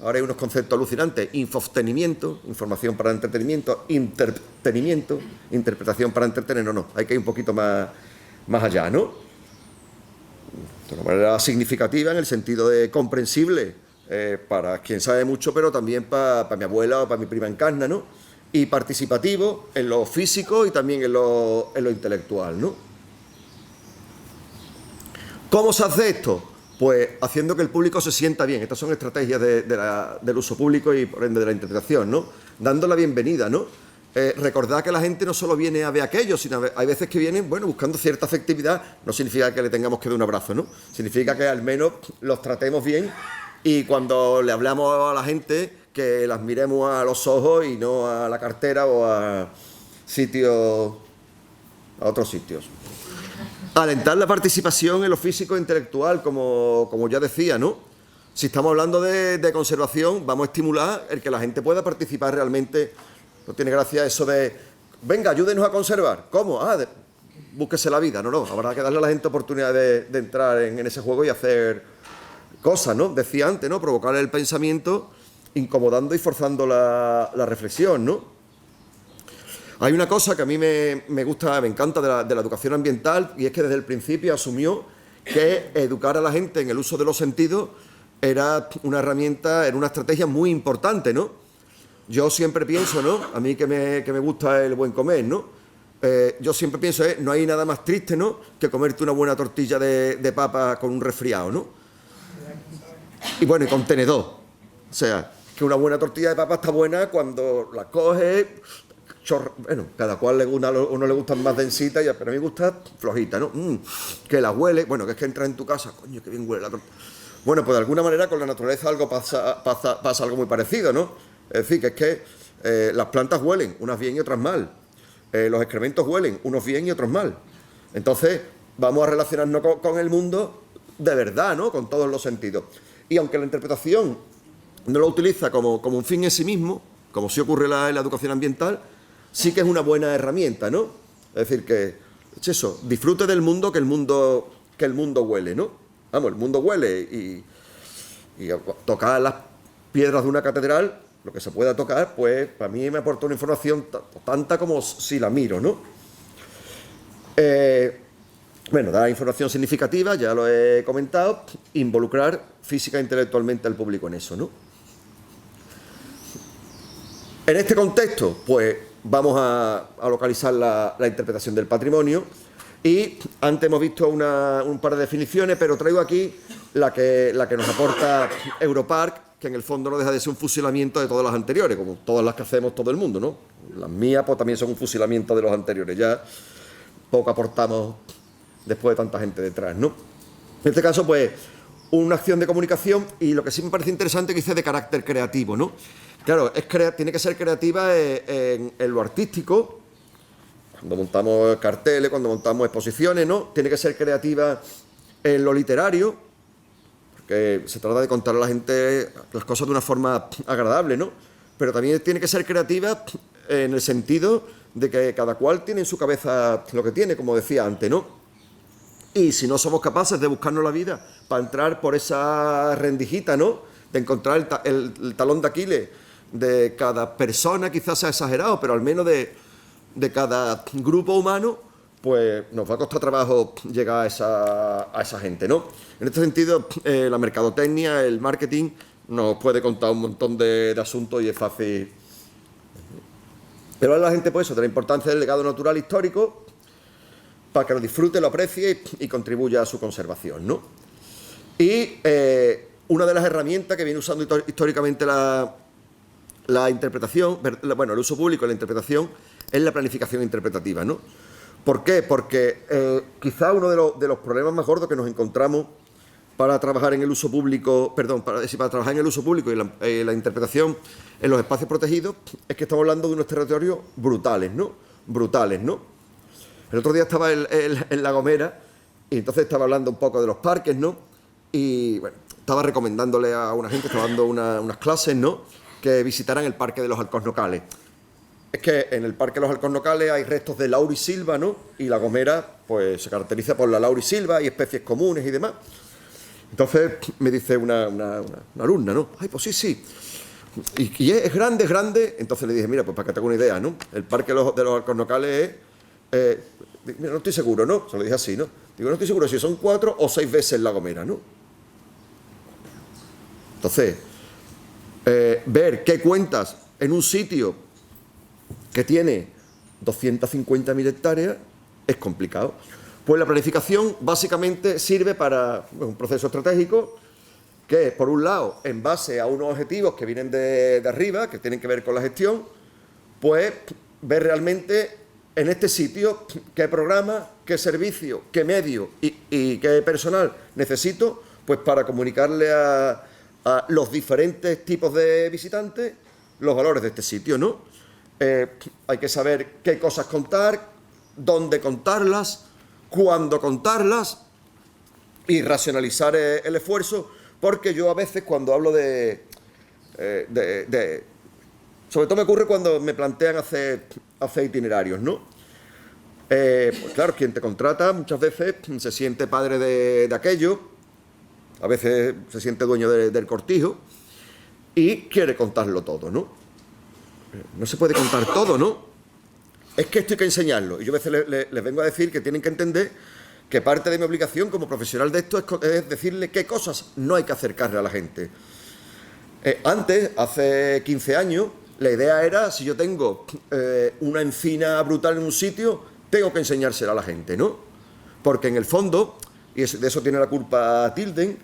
Speaker 1: Ahora hay unos conceptos alucinantes: infostenimiento, información para entretenimiento, intertenimiento, interpretación para entretener. No, hay que ir un poquito más allá, ¿no? De una manera significativa en el sentido de comprensible para quien sabe mucho, pero también para mi abuela o para mi prima encarna, ¿no? Y participativo en lo físico y también en lo intelectual, ¿no? ¿Cómo se hace esto? Pues haciendo que el público se sienta bien. Estas son estrategias del uso público y por ende de la interpretación, ¿no? Dando la bienvenida, ¿no? Recordad que la gente no solo viene a ver aquello, sino hay veces que vienen, bueno, buscando cierta afectividad. No significa que le tengamos que dar un abrazo, ¿no? Significa que al menos los tratemos bien y cuando le hablamos a la gente, que las miremos a los ojos y no a la cartera o a otros sitios. Alentar la participación en lo físico e intelectual, como ya decía, ¿no? Si estamos hablando de conservación, vamos a estimular el que la gente pueda participar realmente. No tiene gracia eso de, venga, ayúdenos a conservar. ¿Cómo? Búsquese la vida. No, habrá que darle a la gente oportunidad de entrar en ese juego y hacer cosas, ¿no? Decía antes, ¿no? Provocar el pensamiento, incomodando y forzando la reflexión, ¿no? Hay una cosa que a mí me gusta, me encanta de la educación ambiental, y es que desde el principio asumió que educar a la gente en el uso de los sentidos era una herramienta, era una estrategia muy importante, ¿no? Yo siempre pienso, ¿no? A mí que me gusta el buen comer, ¿no? Yo siempre pienso, no hay nada más triste, ¿no?, que comerte una buena tortilla de papa con un resfriado, ¿no? Y bueno, y con tenedor. O sea, que una buena tortilla de papa está buena cuando la coges, bueno, cada cual uno le gustan más densitas, pero a mí me gusta flojita, ¿no? Que la huele, bueno, que es que entras en tu casa, coño, que bien huele la tortilla. Bueno, pues de alguna manera con la naturaleza algo pasa algo muy parecido, ¿no? Es decir, que es que las plantas huelen, unas bien y otras mal. Los excrementos huelen, unos bien y otros mal. Entonces, vamos a relacionarnos con el mundo de verdad, ¿no? Con todos los sentidos. Y aunque la interpretación no lo utiliza como un fin en sí mismo, como sí ocurre en la educación ambiental, sí que es una buena herramienta, ¿no? Es decir, que es eso, disfrute del mundo, que el mundo huele, ¿no? Vamos, el mundo huele y tocar las piedras de una catedral, lo que se pueda tocar, pues para mí me aporta una información tanta como si la miro, ¿no? Bueno, dar información significativa, ya lo he comentado, involucrar física e intelectualmente al público en eso, ¿no? En este contexto, pues vamos a localizar la interpretación del patrimonio, y antes hemos visto un par de definiciones, pero traigo aquí la que nos aporta Europark, que en el fondo no deja de ser un fusilamiento de todas las anteriores, como todas las que hacemos todo el mundo, ¿no? Las mías pues también son un fusilamiento de los anteriores, ya poco aportamos después de tanta gente detrás, ¿no? En este caso, pues, una acción de comunicación, y lo que sí me parece interesante que dice de carácter creativo, ¿no? Claro, tiene que ser creativa en lo artístico, cuando montamos carteles, cuando montamos exposiciones, ¿no? Tiene que ser creativa en lo literario, que se trata de contar a la gente las cosas de una forma agradable, ¿no? Pero también tiene que ser creativa en el sentido de que cada cual tiene en su cabeza lo que tiene, como decía antes, ¿no? Y si no somos capaces de buscarnos la vida para entrar por esa rendijita, ¿no?, de encontrar el talón de Aquiles de cada persona, quizás sea exagerado, pero al menos de de cada grupo humano, pues nos va a costar trabajo llegar a esa gente, ¿no? En este sentido, la mercadotecnia, el marketing, nos puede contar un montón de asuntos y es fácil. Pero ahora la gente, pues eso, de la importancia del legado natural histórico, para que lo disfrute, lo aprecie y contribuya a su conservación, ¿no? Y una de las herramientas que viene usando históricamente la interpretación, bueno, el uso público y la interpretación, es la planificación interpretativa, ¿no? ¿Por qué? Porque quizá uno de los problemas más gordos que nos encontramos para trabajar en el uso público, para trabajar en el uso público y la interpretación en los espacios protegidos, es que estamos hablando de unos territorios brutales, ¿no? Brutales, ¿no? El otro día estaba en La Gomera y entonces estaba hablando un poco de los parques, ¿no? Y bueno, estaba recomendándole a una gente, estaba dando unas clases, ¿no?, que visitaran el Parque de los Alcornocales. Es que en el Parque de los Alcornocales hay restos de laurisilva, ¿no? Y La Gomera, pues, se caracteriza por la laurisilva y especies comunes y demás. Entonces me dice una alumna, ¿no? Ay, pues sí. Y es grande, es grande. Entonces le dije, mira, pues para que te haga una idea, ¿no? El Parque de los Alcornocales es... mira, no estoy seguro, ¿no? Se lo dije así, ¿no? Digo, no estoy seguro si son 4 o 6 veces La Gomera, ¿no? Entonces, ver qué cuentas en un sitio que tiene 250.000 hectáreas es complicado. Pues la planificación básicamente sirve para un proceso estratégico que, por un lado, en base a unos objetivos que vienen de arriba, que tienen que ver con la gestión, pues ver realmente en este sitio qué programa, qué servicio, qué medio y qué personal necesito, pues para comunicarle a los diferentes tipos de visitantes los valores de este sitio, ¿no? Hay que saber qué cosas contar, dónde contarlas, cuándo contarlas y racionalizar el esfuerzo, porque yo a veces cuando hablo sobre todo me ocurre cuando me plantean hacer itinerarios, ¿no? Pues claro, quien te contrata muchas veces se siente padre de aquello, a veces se siente dueño del cortijo y quiere contarlo todo, ¿no? No se puede contar todo, ¿no? Es que esto hay que enseñarlo. Y yo a veces les vengo a decir que tienen que entender que parte de mi obligación como profesional de esto es decirle qué cosas no hay que acercarle a la gente. Antes, hace 15 años, la idea era, si yo tengo una encina brutal en un sitio, tengo que enseñársela a la gente, ¿no? Porque en el fondo, y de eso tiene la culpa Tilden,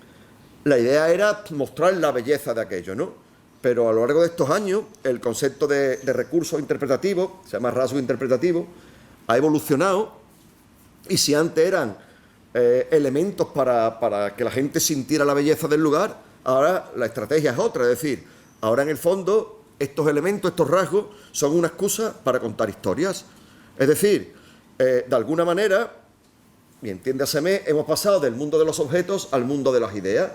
Speaker 1: la idea era mostrar la belleza de aquello, ¿no? Pero a lo largo de estos años, el concepto de recurso interpretativo, se llama rasgo interpretativo, ha evolucionado, y si antes eran elementos para que la gente sintiera la belleza del lugar, ahora la estrategia es otra, es decir, ahora en el fondo estos elementos, estos rasgos, son una excusa para contar historias. Es decir, de alguna manera, y entiéndaseme, hemos pasado del mundo de los objetos al mundo de las ideas.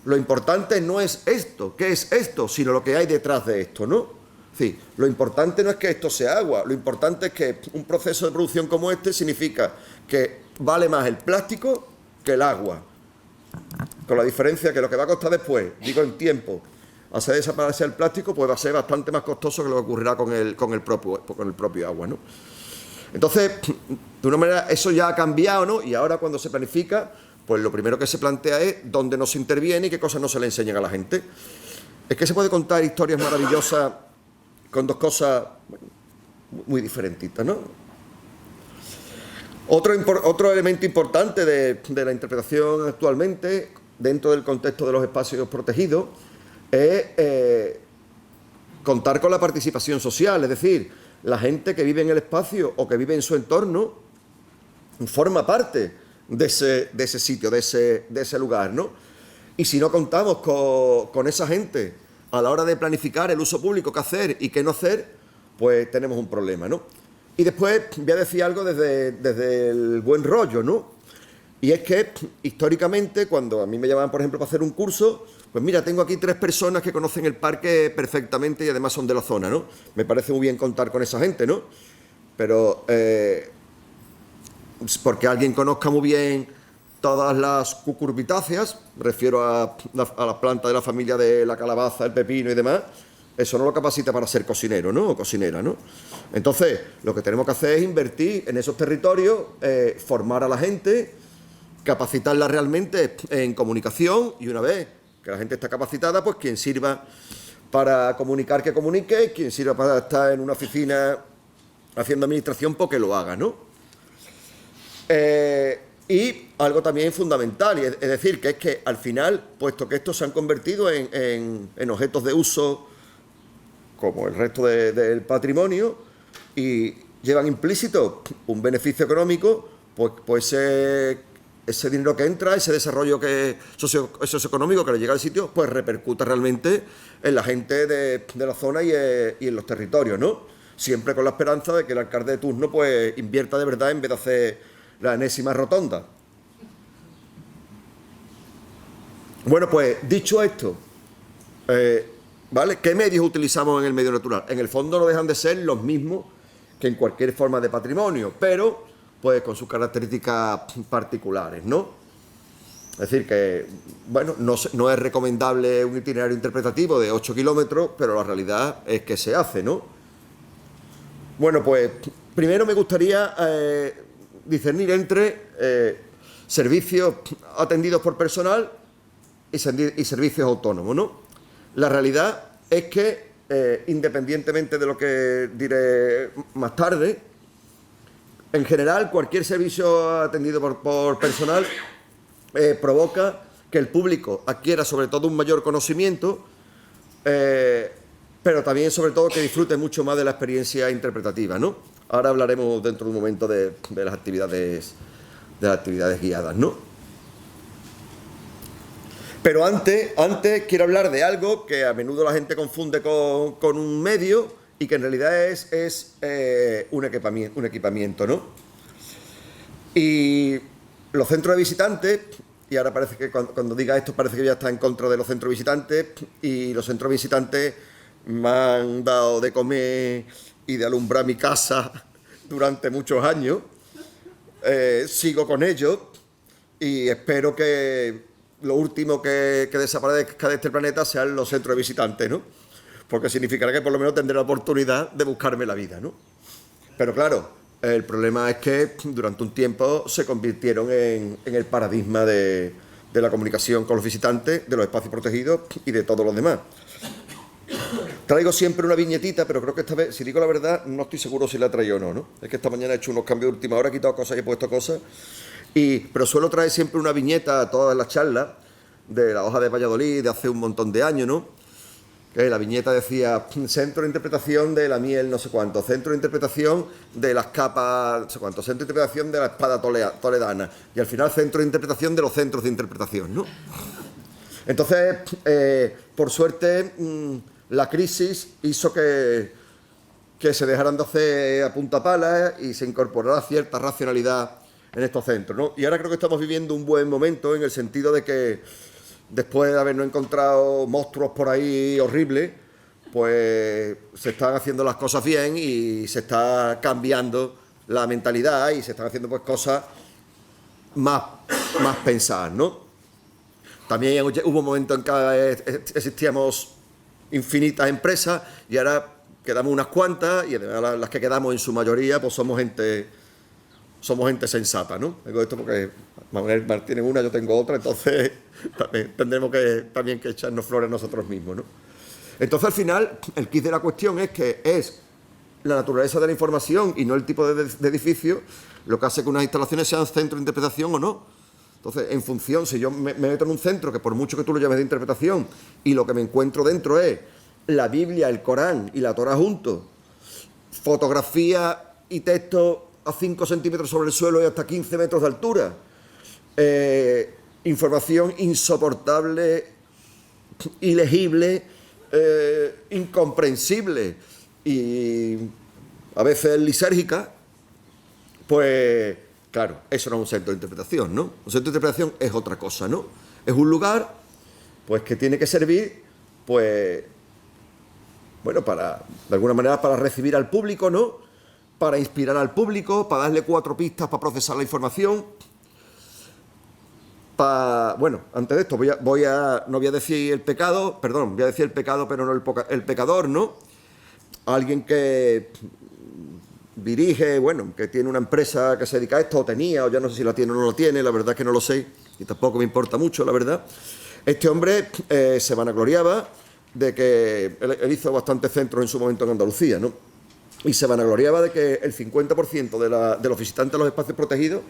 Speaker 1: Lo importante no es esto, ¿qué es esto?, sino lo que hay detrás de esto, ¿no? Sí, lo importante no es que esto sea agua, lo importante es que un proceso de producción como este significa que vale más el plástico que el agua. Con la diferencia que lo que va a costar después, digo en tiempo, hacer desaparecer el plástico, pues va a ser bastante más costoso que lo que ocurrirá con el propio agua, ¿no? Entonces, de una manera, eso ya ha cambiado, ¿no? Y ahora cuando se planifica, pues lo primero que se plantea es dónde no se interviene y qué cosas no se le enseñan a la gente. Es que se puede contar historias maravillosas con dos cosas muy diferentitas, ¿no? Otro elemento importante de la interpretación actualmente, dentro del contexto de los espacios protegidos, es contar con la participación social, es decir, la gente que vive en el espacio o que vive en su entorno forma parte de ese sitio, de ese lugar, ¿no? Y si no contamos con esa gente a la hora de planificar el uso público, qué hacer y qué no hacer, pues tenemos un problema, ¿no? Y después voy a decir algo desde el buen rollo, ¿no? Y es que históricamente, cuando a mí me llamaban, por ejemplo, para hacer un curso, pues mira, tengo aquí 3 personas que conocen el parque perfectamente y además son de la zona, ¿no? Me parece muy bien contar con esa gente, ¿no? Pero porque alguien conozca muy bien todas las cucurbitáceas, me refiero a las plantas de la familia de la calabaza, el pepino y demás, eso no lo capacita para ser cocinero, ¿no? O cocinera, ¿no? Entonces, lo que tenemos que hacer es invertir en esos territorios, formar a la gente, capacitarla realmente en comunicación, y una vez que la gente está capacitada, pues quien sirva para comunicar, que comunique, quien sirva para estar en una oficina haciendo administración, pues que lo haga, ¿no? Y algo también fundamental, es decir, que es que al final, puesto que estos se han convertido en objetos de uso como el resto del patrimonio y llevan implícito un beneficio económico, pues ese dinero que entra, ese desarrollo socioeconómico que le llega al sitio, pues repercute realmente en la gente de la zona y en los territorios, ¿no? Siempre con la esperanza de que el alcalde de turno pues invierta de verdad en vez de hacer la enésima rotonda. Bueno, pues dicho esto, ¿vale? ¿Qué medios utilizamos en el medio natural? En el fondo no dejan de ser los mismos que en cualquier forma de patrimonio, pero pues con sus características particulares, ¿no? Es decir, que, bueno, no es recomendable un itinerario interpretativo de 8 kilómetros, pero la realidad es que se hace, ¿no? Bueno, pues primero me gustaría discernir entre servicios atendidos por personal y servicios autónomos, ¿no? La realidad es que, independientemente de lo que diré más tarde, en general, cualquier servicio atendido por personal provoca que el público adquiera sobre todo un mayor conocimiento, pero también sobre todo que disfrute mucho más de la experiencia interpretativa, ¿no? Ahora hablaremos dentro de un momento de las actividades guiadas, ¿no? Pero antes quiero hablar de algo que a menudo la gente confunde con un medio y que en realidad es un equipamiento, ¿no? Y los centros de visitantes, y ahora parece que cuando diga esto parece que ya está en contra de los centros de visitantes, y los centros de visitantes me han dado de comer y de alumbrar mi casa durante muchos años. Sigo con ellos y espero que lo último que desaparezca de este planeta sean los centros de visitantes, ¿no? Porque significará que por lo menos tendré la oportunidad de buscarme la vida, ¿no? Pero claro, el problema es que durante un tiempo se convirtieron en el paradigma de la comunicación con los visitantes, de los espacios protegidos y de todos los demás. Traigo siempre una viñetita, pero creo que esta vez, si digo la verdad, no estoy seguro si la traigo o no, ¿no? Es que esta mañana he hecho unos cambios de última hora, he quitado cosas y he puesto cosas. Pero suelo traer siempre una viñeta a todas las charlas de la hoja de Valladolid de hace un montón de años, ¿no? Que la viñeta decía centro de interpretación de la miel no sé cuánto, centro de interpretación de las capas no sé cuánto, centro de interpretación de la espada toledana y al final centro de interpretación de los centros de interpretación, ¿no? Entonces, por suerte, la crisis hizo que se dejaran de hacer a punta pala y se incorporara cierta racionalidad en estos centros, ¿no? Y ahora creo que estamos viviendo un buen momento en el sentido de que después de habernos encontrado monstruos por ahí horribles, pues se están haciendo las cosas bien y se está cambiando la mentalidad y se están haciendo pues cosas más pensadas, ¿no? También hubo un momento en que existíamos infinitas empresas y ahora quedamos unas cuantas y además las que quedamos en su mayoría pues somos gente sensata, ¿no? Digo esto porque Manuel tiene una, yo tengo otra, entonces también tendremos que echarnos flores nosotros mismos, ¿no? Entonces al final el quid de la cuestión es que es la naturaleza de la información y no el tipo de edificio lo que hace que unas instalaciones sean centro de interpretación o no. Entonces, en función, si yo me meto en un centro que por mucho que tú lo llames de interpretación y lo que me encuentro dentro es la Biblia, el Corán y la Torá juntos, fotografía y texto a 5 centímetros sobre el suelo y hasta 15 metros de altura, información insoportable, ilegible, incomprensible y a veces lisérgica, pues claro, eso no es un centro de interpretación, ¿no? Un centro de interpretación es otra cosa, ¿no? Es un lugar, pues, que tiene que servir, pues, bueno, de alguna manera para recibir al público, ¿no? Para inspirar al público, para darle 4 pistas para procesar la información. Bueno, antes de esto no voy a decir el pecado, perdón, voy a decir el pecado, pero no el pecador, ¿no? Alguien que dirige, bueno, que tiene una empresa que se dedica a esto, o tenía, o ya no sé si la tiene o no la tiene, la verdad es que no lo sé, y tampoco me importa mucho, la verdad. Este hombre se vanagloriaba de que él hizo bastantes centros en su momento en Andalucía, ¿no? Y se vanagloriaba de que el 50% de los visitantes a los espacios protegidos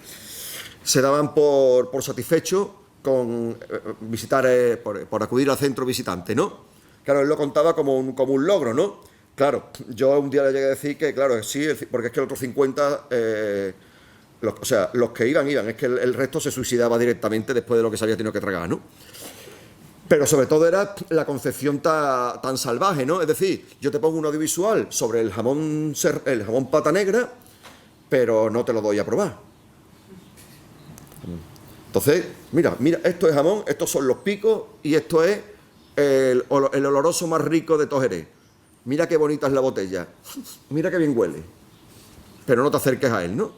Speaker 1: se daban por satisfechos con visitar, por acudir al centro visitante, ¿no? Claro, él lo contaba como un logro, ¿no? Claro, yo un día le llegué a decir que, claro, sí, porque es que el otro 50, o sea, los que iban, es que el resto se suicidaba directamente después de lo que se había tenido que tragar, ¿no? Pero sobre todo era la concepción tan salvaje, ¿no? Es decir, yo te pongo un audiovisual sobre el jamón pata negra, pero no te lo doy a probar. Entonces, mira, esto es jamón, estos son los picos y esto es el oloroso más rico de Tojeré. Mira qué bonita es la botella, mira qué bien huele. Pero no te acerques a él, ¿no?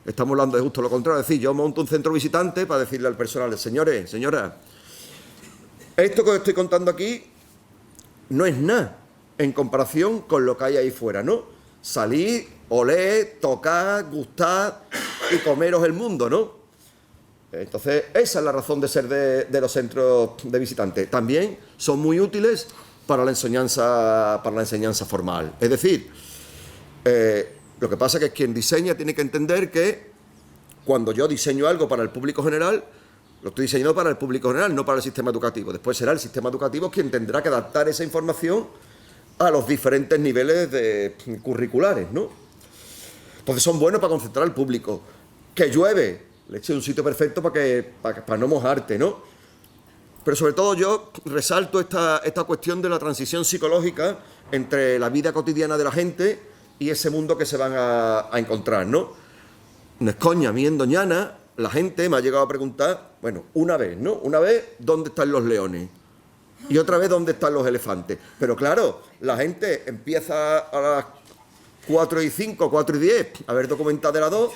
Speaker 1: Estamos hablando de justo lo contrario. Es decir, yo monto un centro visitante para decirle al personal, señores, señoras, esto que os estoy contando aquí no es nada en comparación con lo que hay ahí fuera, ¿no? Salir, oler, tocar, gustar y comeros el mundo, ¿no? Entonces, esa es la razón de ser de los centros de visitantes. También son muy útiles para la enseñanza formal. Es decir, lo que pasa es que quien diseña tiene que entender que cuando yo diseño algo para el público general, lo estoy diseñando para el público general, no para el sistema educativo. Después será el sistema educativo quien tendrá que adaptar esa información a los diferentes niveles curriculares, ¿no? Entonces son buenos para concentrar al público. Que llueve, le eché un sitio perfecto para no mojarte, ¿no? Pero sobre todo yo resalto esta cuestión de la transición psicológica entre la vida cotidiana de la gente y ese mundo que se van a encontrar, ¿no? No es coña, a mí en Doñana la gente me ha llegado a preguntar, bueno, una vez, ¿no? Una vez, ¿dónde están los leones? Y otra vez, ¿dónde están los elefantes? Pero claro, la gente empieza a las 4:05, 4:10 a ver documental de las 2,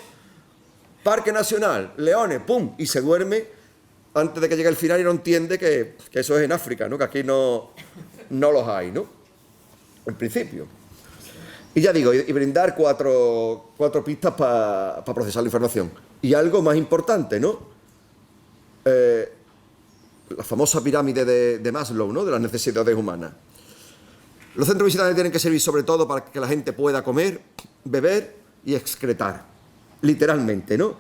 Speaker 1: Parque Nacional, leones, ¡pum! Y se duerme antes de que llegue el final y no entiende que eso es en África, ¿no? Que aquí no los hay, ¿no? En principio. Y ya digo, y brindar cuatro pistas para procesar la información. Y algo más importante, ¿no? La famosa pirámide de Maslow, ¿no? De las necesidades humanas. Los centros visitantes tienen que servir sobre todo para que la gente pueda comer, beber y excretar. Literalmente, ¿no?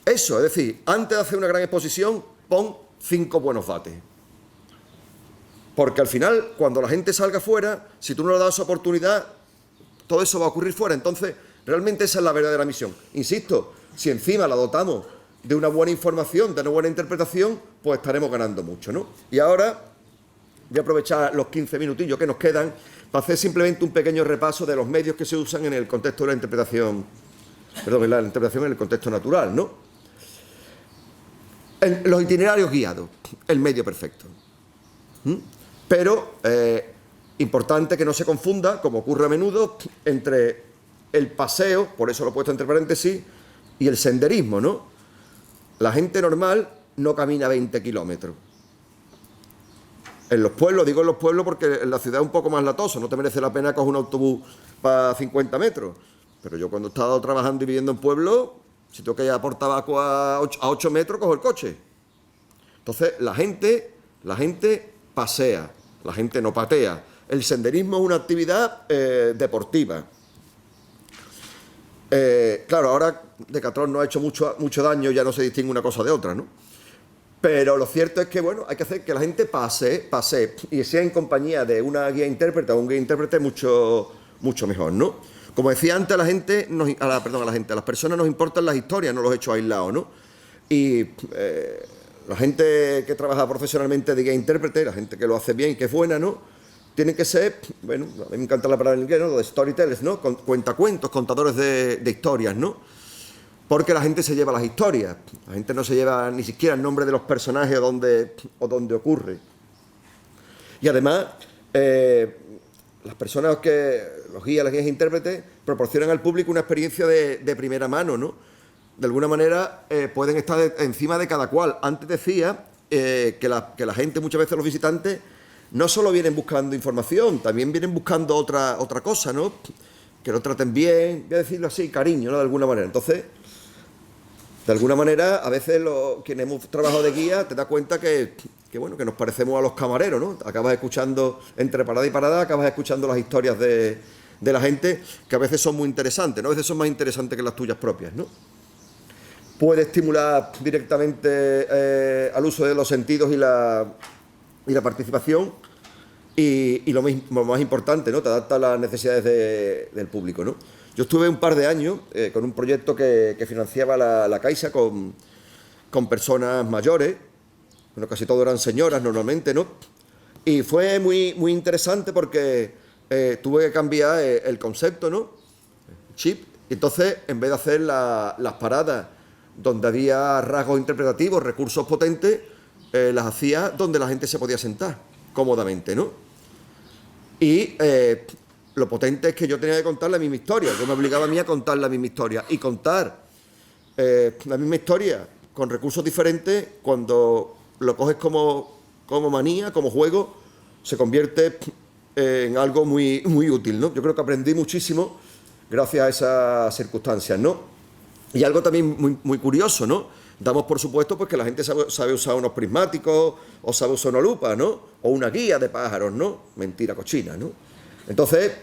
Speaker 1: Eso, es decir, antes de hacer una gran exposición, pon 5 buenos dates. Porque al final, cuando la gente salga fuera, si tú no le das oportunidad, todo eso va a ocurrir fuera. Entonces, realmente esa es la verdadera misión. Insisto, si encima la dotamos de una buena información, de una buena interpretación, pues estaremos ganando mucho, ¿no? Y ahora voy a aprovechar los 15 minutillos que nos quedan para hacer simplemente un pequeño repaso de los medios que se usan en el contexto de la interpretación, en la interpretación en el contexto natural, ¿no? Los itinerarios guiados, el medio perfecto. Pero importante que no se confunda, como ocurre a menudo, entre el paseo, por eso lo he puesto entre paréntesis, y el senderismo, ¿no? La gente normal no camina 20 kilómetros. En los pueblos, digo en los pueblos porque en la ciudad es un poco más latoso, no te merece la pena coger un autobús para 50 metros. Pero yo cuando he estado trabajando y viviendo en pueblo, si tengo que ir a por tabaco a 8 metros, cojo el coche. Entonces, la gente pasea, la gente no patea. El senderismo es una actividad deportiva. Claro, ahora Decathlon no ha hecho mucho daño, ya no se distingue una cosa de otra, ¿no? Pero lo cierto es que, bueno, hay que hacer que la gente pase y sea en compañía de una guía intérprete o un guía intérprete mucho mejor, ¿no? Como decía antes, a las personas nos importan las historias, no los hechos aislados, ¿no? Y la gente que trabaja profesionalmente de guía intérprete, la gente que lo hace bien y que es buena, ¿no? Tienen que ser, bueno, a mí me encanta la palabra en inglés, ¿no? Lo de storytellers, ¿no? Cuentacuentos, contadores de historias, ¿no? Porque la gente se lleva las historias, la gente no se lleva ni siquiera el nombre de los personajes o dónde ocurre. Y además, las personas los guías, las guías intérpretes, proporcionan al público una experiencia de primera mano, ¿no? de alguna manera, pueden estar encima de cada cual. Antes decía que la gente, muchas veces los visitantes, no solo vienen buscando información, también vienen buscando otra cosa, ¿no? Que lo traten bien, voy a decirlo así, cariño, ¿no? De alguna manera. Entonces, de alguna manera, a veces quienes hemos trabajado de guía te das cuenta que nos parecemos a los camareros, ¿no? Acabas escuchando, entre parada y parada, acabas escuchando las historias de la gente, que a veces son muy interesantes, ¿no? A veces son más interesantes que las tuyas propias, ¿no? Puede estimular directamente al uso de los sentidos y la participación, y lo más importante, ¿no? Te adapta a las necesidades del público, ¿no? Yo estuve un par de años con un proyecto que financiaba la Caixa con personas mayores, bueno, casi todos eran señoras normalmente, ¿no? Y fue muy, muy interesante porque tuve que cambiar el concepto, ¿no? Chip. Y entonces, en vez de hacer las paradas donde había rasgos interpretativos, recursos potentes, las hacía donde la gente se podía sentar cómodamente, ¿no? Y lo potente es que yo tenía que contar la misma historia. Yo me obligaba a mí a contar la misma historia. Y contar la misma historia con recursos diferentes, cuando lo coges como manía, como juego, se convierte en algo muy, muy útil, ¿no? Yo creo que aprendí muchísimo gracias a esas circunstancias, ¿no? Y algo también muy, muy curioso, ¿no? Damos por supuesto pues que la gente sabe usar unos prismáticos, o sabe usar una lupa, ¿no? O una guía de pájaros, ¿no? Mentira cochina, ¿no? Entonces,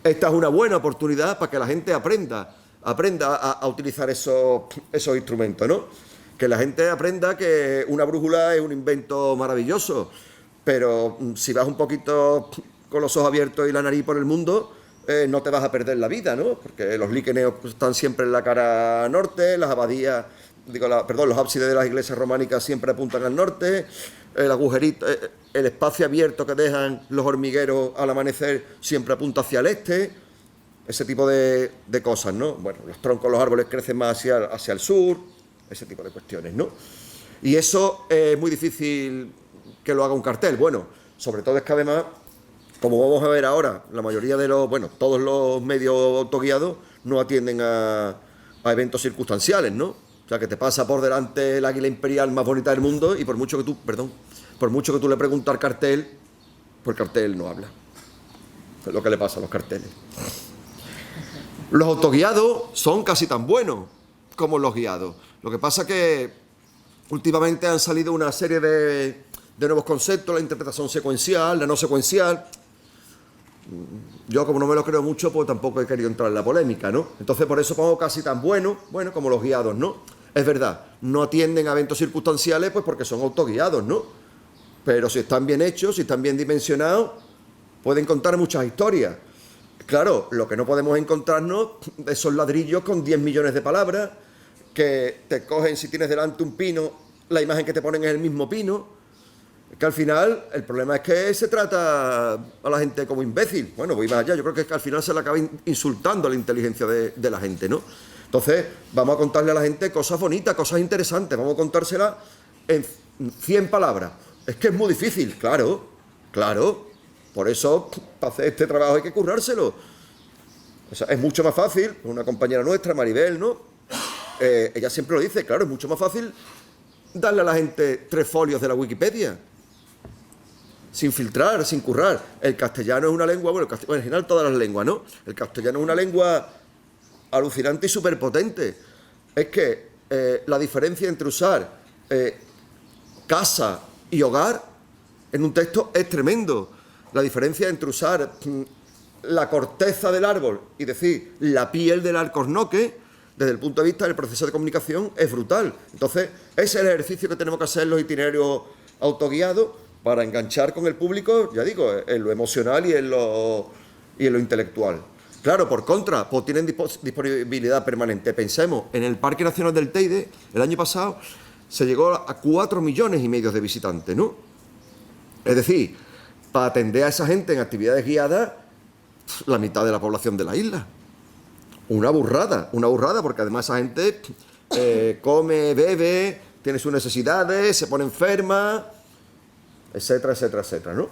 Speaker 1: esta es una buena oportunidad para que la gente aprenda a utilizar esos instrumentos, ¿no? Que la gente aprenda que una brújula es un invento maravilloso, pero si vas un poquito con los ojos abiertos y la nariz por el mundo, no te vas a perder la vida, ¿no? Porque los líquenes están siempre en la cara norte, las abadías, los ábsides de las iglesias románicas siempre apuntan al norte, el agujerito, el espacio abierto que dejan los hormigueros al amanecer siempre apunta hacia el este, ese tipo de cosas, ¿no? Bueno, los troncos de los árboles crecen más hacia el sur, ese tipo de cuestiones, ¿no? Y eso es muy difícil que lo haga un cartel. Bueno, sobre todo es que además, como vamos a ver ahora, la mayoría de todos los medios autoguiados no atienden a eventos circunstanciales, ¿no? O sea, que te pasa por delante el águila imperial más bonita del mundo y por mucho que tú le preguntes al cartel, pues el cartel no habla. Es lo que le pasa a los carteles. Los autoguiados son casi tan buenos como los guiados. Lo que pasa es que últimamente han salido una serie de nuevos conceptos, la interpretación secuencial, la no secuencial. Yo, como no me lo creo mucho, pues tampoco he querido entrar en la polémica, ¿no? Entonces, por eso pongo casi tan bueno como los guiados, ¿no? Es verdad, no atienden a eventos circunstanciales, pues porque son autoguiados, ¿no? Pero si están bien hechos, si están bien dimensionados, pueden contar muchas historias. Claro, lo que no podemos encontrarnos es esos ladrillos con 10 millones de palabras, que te cogen, si tienes delante un pino, la imagen que te ponen es el mismo pino. Que al final, el problema es que se trata a la gente como imbécil. Bueno, voy más allá, yo creo que es que al final se le acaba insultando a la inteligencia de la gente, ¿no? Entonces, vamos a contarle a la gente cosas bonitas, cosas interesantes, vamos a contárselas en 100 palabras. Es que es muy difícil, claro. Por eso, para hacer este trabajo hay que currárselo. O sea, es mucho más fácil, una compañera nuestra, Maribel, ¿no? Ella siempre lo dice, claro, es mucho más fácil darle a la gente 3 folios de la Wikipedia, sin filtrar, sin currar. El castellano es una lengua, en general todas las lenguas, ¿no? El castellano es una lengua alucinante y súper potente. Es que la diferencia entre usar casa y hogar en un texto es tremendo. La diferencia entre usar la corteza del árbol y decir la piel del alcornoque, desde el punto de vista del proceso de comunicación, es brutal. Entonces, ese es el ejercicio que tenemos que hacer en los itinerarios autoguiados para enganchar con el público, ya digo, en lo emocional y en lo intelectual. Claro, por contra, pues tienen disponibilidad permanente. Pensemos, en el Parque Nacional del Teide, el año pasado, se llegó a 4,5 millones de visitantes, ¿no? Es decir, para atender a esa gente en actividades guiadas, la mitad de la población de la isla. Una burrada, porque además esa gente come, bebe, tiene sus necesidades, se pone enferma, etcétera, ¿no?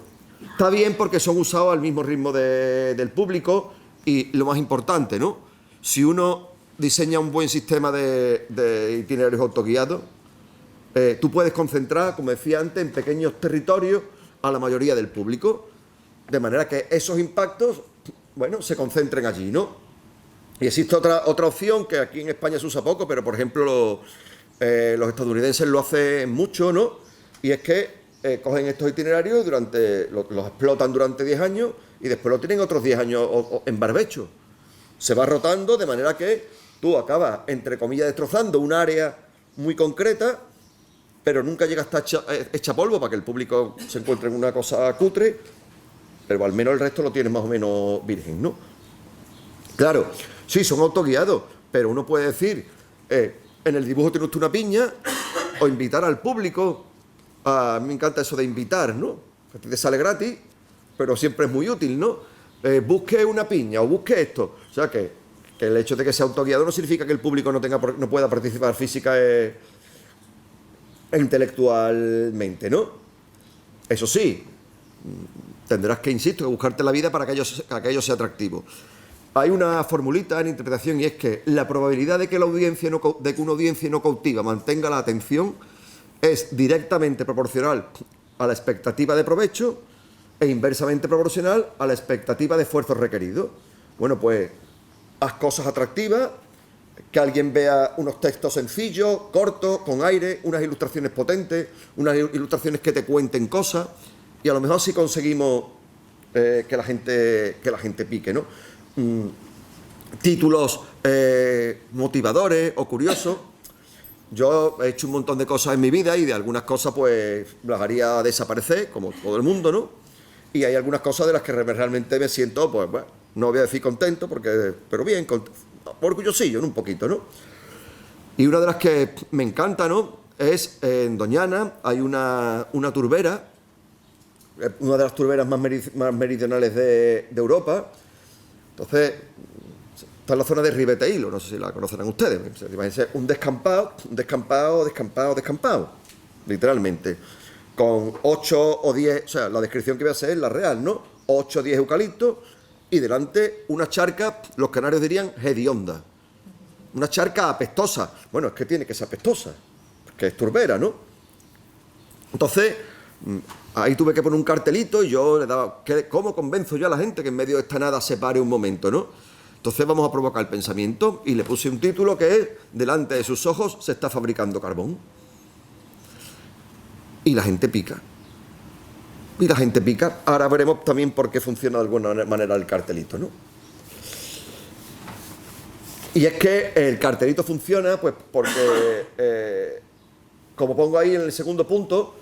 Speaker 1: Está bien porque son usados al mismo ritmo del público y lo más importante, ¿no? Si uno diseñas un buen sistema de itinerarios autoguiados, tú puedes concentrar, como decía antes, en pequeños territorios a la mayoría del público, de manera que esos impactos, bueno, se concentren allí, ¿no? Y existe otra opción que aquí en España se usa poco, pero por ejemplo los estadounidenses lo hacen mucho, ¿no? Y es que cogen estos itinerarios, los explotan durante 10 años y después lo tienen otros 10 años en barbecho. Se va rotando de manera que tú acabas, entre comillas, destrozando un área muy concreta, pero nunca llega a estar hecha polvo para que el público se encuentre en una cosa cutre, pero al menos el resto lo tienes más o menos virgen, ¿no? Claro, sí, son autoguiados, pero uno puede decir, en el dibujo tiene usted una piña, o invitar al público. A mí me encanta eso de invitar, ¿no? A ti te sale gratis, pero siempre es muy útil, ¿no? Busque una piña o busque esto. O sea que el hecho de que sea autoguiado no significa que el público no pueda participar física e intelectualmente, ¿no? Eso sí, tendrás que, insisto, buscarte la vida para que aquello sea atractivo. Hay una formulita en interpretación y es que la probabilidad de que una audiencia no cautiva mantenga la atención es directamente proporcional a la expectativa de provecho e inversamente proporcional a la expectativa de esfuerzo requerido. Bueno, pues haz cosas atractivas, que alguien vea unos textos sencillos, cortos, con aire, unas ilustraciones potentes, unas ilustraciones que te cuenten cosas, y a lo mejor sí conseguimos que la gente pique, ¿no? Títulos motivadores o curiosos. Yo he hecho un montón de cosas en mi vida y de algunas cosas pues las haría desaparecer, como todo el mundo, ¿no? Y hay algunas cosas de las que realmente me siento, pues bueno, no voy a decir contento, pero bien, orgullosillo, ¿no? Un poquito, ¿no? Y una de las que me encanta, ¿no? Es en Doñana, hay una turbera, una de las turberas más meridionales de Europa. Entonces, está en la zona de Ribeteilo, no sé si la conocerán ustedes. Imagínense un descampado, literalmente. Con 8 o 10, o sea, la descripción que voy a hacer es la real, ¿no? 8 o 10 eucaliptos y delante una charca, los canarios dirían hedionda. Una charca apestosa. Bueno, es que tiene que ser apestosa, porque es turbera, ¿no? Entonces, ahí tuve que poner un cartelito y yo le daba, ¿cómo convenzo yo a la gente que en medio de esta nada se pare un momento, ¿no? Entonces vamos a provocar el pensamiento y le puse un título que es delante de sus ojos se está fabricando carbón. Y la gente pica. Ahora veremos también por qué funciona de alguna manera el cartelito, ¿no? Y es que el cartelito funciona pues porque, como pongo ahí en el segundo punto,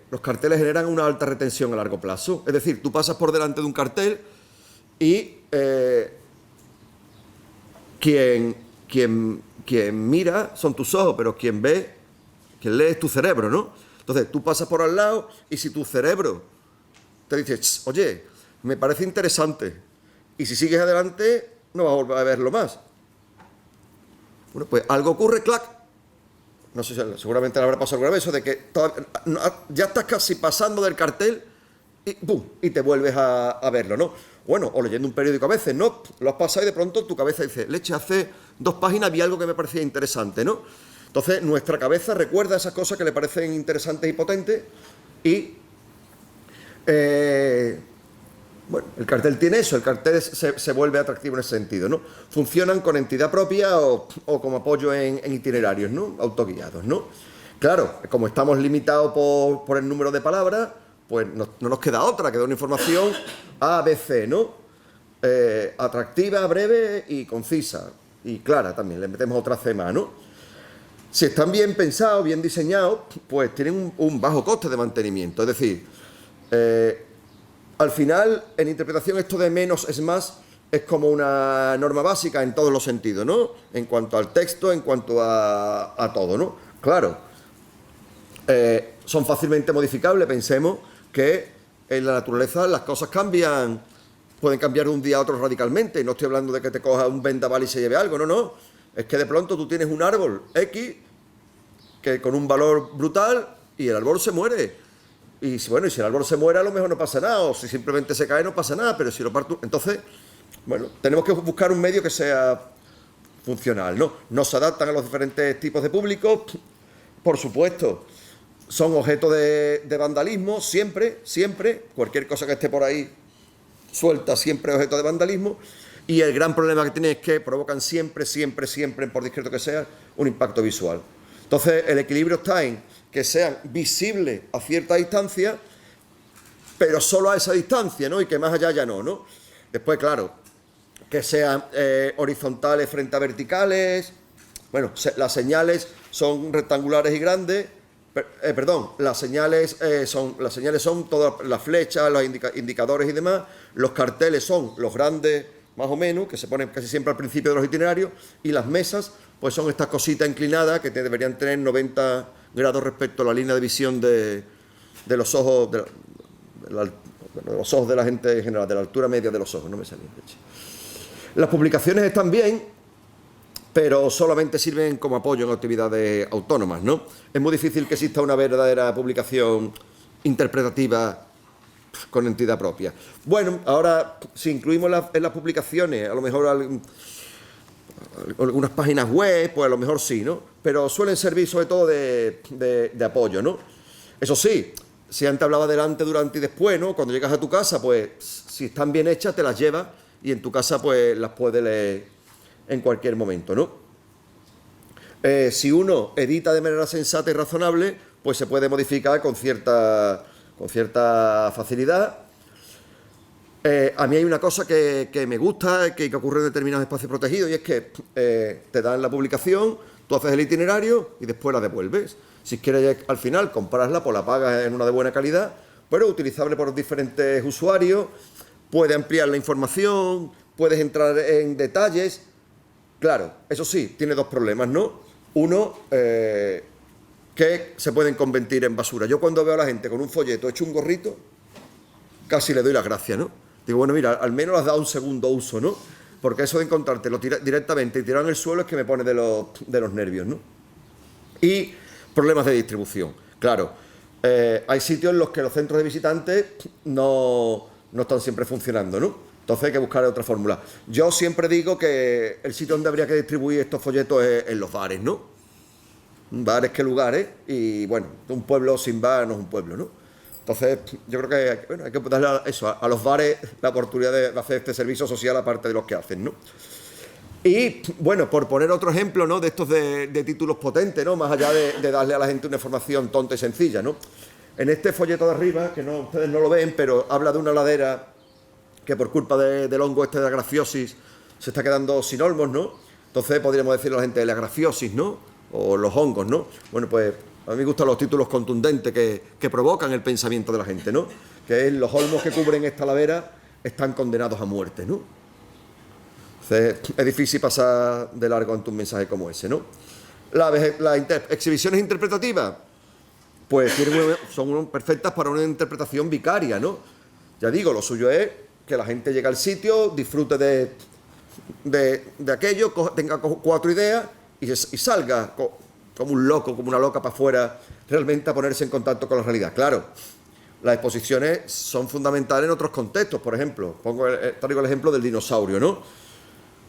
Speaker 1: los carteles generan una alta retención a largo plazo. Es decir, tú pasas por delante de un cartel y quien mira son tus ojos, pero quien lee es tu cerebro, ¿no? Entonces, tú pasas por al lado y si tu cerebro te dice, oye, me parece interesante, y si sigues adelante, no vas a volver a verlo más. Bueno, pues algo ocurre, clac. No sé, seguramente le habrá pasado alguna vez eso de que ya estás casi pasando del cartel y ¡pum! Y te vuelves a verlo, ¿no? Bueno, o leyendo un periódico a veces, ¿no? Lo has pasado y de pronto tu cabeza dice, leche, hace 2 páginas vi algo que me parecía interesante, ¿no? Entonces, nuestra cabeza recuerda esas cosas que le parecen interesantes y potentes y, bueno, el cartel tiene eso, el cartel se vuelve atractivo en ese sentido, ¿no? Funcionan con entidad propia o como apoyo en itinerarios, ¿no? Autoguiados, ¿no? Claro, como estamos limitados por el número de palabras, pues no nos queda otra, queda una información A, B, C, ¿no? Atractiva, breve y concisa. Y clara también, le metemos otra C más, ¿no? Si están bien pensados, bien diseñados, pues tienen un bajo coste de mantenimiento. Es decir, al final, en interpretación, esto de menos es más es como una norma básica en todos los sentidos, ¿no? En cuanto al texto, en cuanto a todo, ¿no? Claro, son fácilmente modificables. Pensemos que en la naturaleza las cosas cambian, pueden cambiar de un día a otro radicalmente. No estoy hablando de que te coja un vendaval y se lleve algo, no. Es que de pronto tú tienes un árbol X que con un valor brutal y el árbol se muere. Y bueno, y si el árbol se muere a lo mejor no pasa nada, o si simplemente se cae no pasa nada, pero si lo parto... Entonces, bueno, tenemos que buscar un medio que sea funcional, ¿no? No se adaptan a los diferentes tipos de público, por supuesto, son objeto de vandalismo, siempre, cualquier cosa que esté por ahí suelta siempre es objeto de vandalismo, y el gran problema que tiene es que provocan siempre, por discreto que sea, un impacto visual. Entonces, el equilibrio está en que sean visibles a cierta distancia, pero solo a esa distancia, ¿no? Y que más allá ya no, ¿no? Después, claro, que sean horizontales frente a verticales. Bueno, las señales son rectangulares y grandes. Las señales son todas las flechas, los indicadores y demás. Los carteles son los grandes, más o menos, que se ponen casi siempre al principio de los itinerarios. Y las mesas, pues son estas cositas inclinadas que deberían tener 90 grados respecto a la línea de visión de los ojos, de los ojos de la gente en general, de la altura media de los ojos. No me salía. Las publicaciones están bien, pero solamente sirven como apoyo en actividades autónomas, ¿no? Es muy difícil que exista una verdadera publicación interpretativa con entidad propia. Bueno, ahora, si incluimos en las publicaciones, a lo mejor algunas páginas web, pues a lo mejor sí, ¿no? Pero suelen servir sobre todo de apoyo, ¿no? Eso sí, si antes hablaba delante, durante y después, ¿no? Cuando llegas a tu casa, pues si están bien hechas, te las llevas y en tu casa pues las puedes leer en cualquier momento, ¿no? Si uno edita de manera sensata y razonable, pues se puede modificar con cierta facilidad. A mí hay una cosa que me gusta, que ocurre en determinados espacios protegidos, y es que te dan la publicación, tú haces el itinerario y después la devuelves. Si quieres al final comprarla, pues la pagas en una de buena calidad, pero utilizable por diferentes usuarios, puede ampliar la información, puedes entrar en detalles. Claro, eso sí, tiene dos problemas, ¿no? Uno, que se pueden convertir en basura. Yo cuando veo a la gente con un folleto hecho un gorrito, casi le doy las gracias, ¿no? Digo, bueno, mira, al menos le has dado un segundo uso, ¿no? Porque eso de encontrártelo directamente y tirado en el suelo es que me pone de los nervios, ¿no? Y problemas de distribución. Claro, hay sitios en los que los centros de visitantes no están siempre funcionando, ¿no? Entonces hay que buscar otra fórmula. Yo siempre digo que el sitio donde habría que distribuir estos folletos es en los bares, ¿no? Bares que lugares, y bueno, un pueblo sin bar no es un pueblo, ¿no? Entonces yo creo que hay que darle a los bares la oportunidad de hacer este servicio social aparte de los que hacen, ¿no? Y bueno, por poner otro ejemplo, ¿no? De estos de títulos potentes, ¿no? Más allá de darle a la gente una información tonta y sencilla, ¿no? En este folleto de arriba, que ustedes no lo ven, pero habla de una ladera que por culpa del hongo este de la grafiosis se está quedando sin olmos, ¿no? Entonces podríamos decirle a la gente de la grafiosis, ¿no? O los hongos, ¿no? Bueno, pues a mí me gustan los títulos contundentes que provocan el pensamiento de la gente, ¿no? Que es los olmos que cubren esta ladera están condenados a muerte, ¿no? Entonces es difícil pasar de largo ante un mensaje como ese, ¿no? Las exhibiciones interpretativas, pues son perfectas para una interpretación vicaria, ¿no? Ya digo, lo suyo es que la gente llegue al sitio, disfrute de aquello, tenga 4 ideas y salga como un loco, como una loca para afuera, realmente a ponerse en contacto con la realidad. Claro, las exposiciones son fundamentales en otros contextos. Por ejemplo, traigo el ejemplo del dinosaurio, ¿no?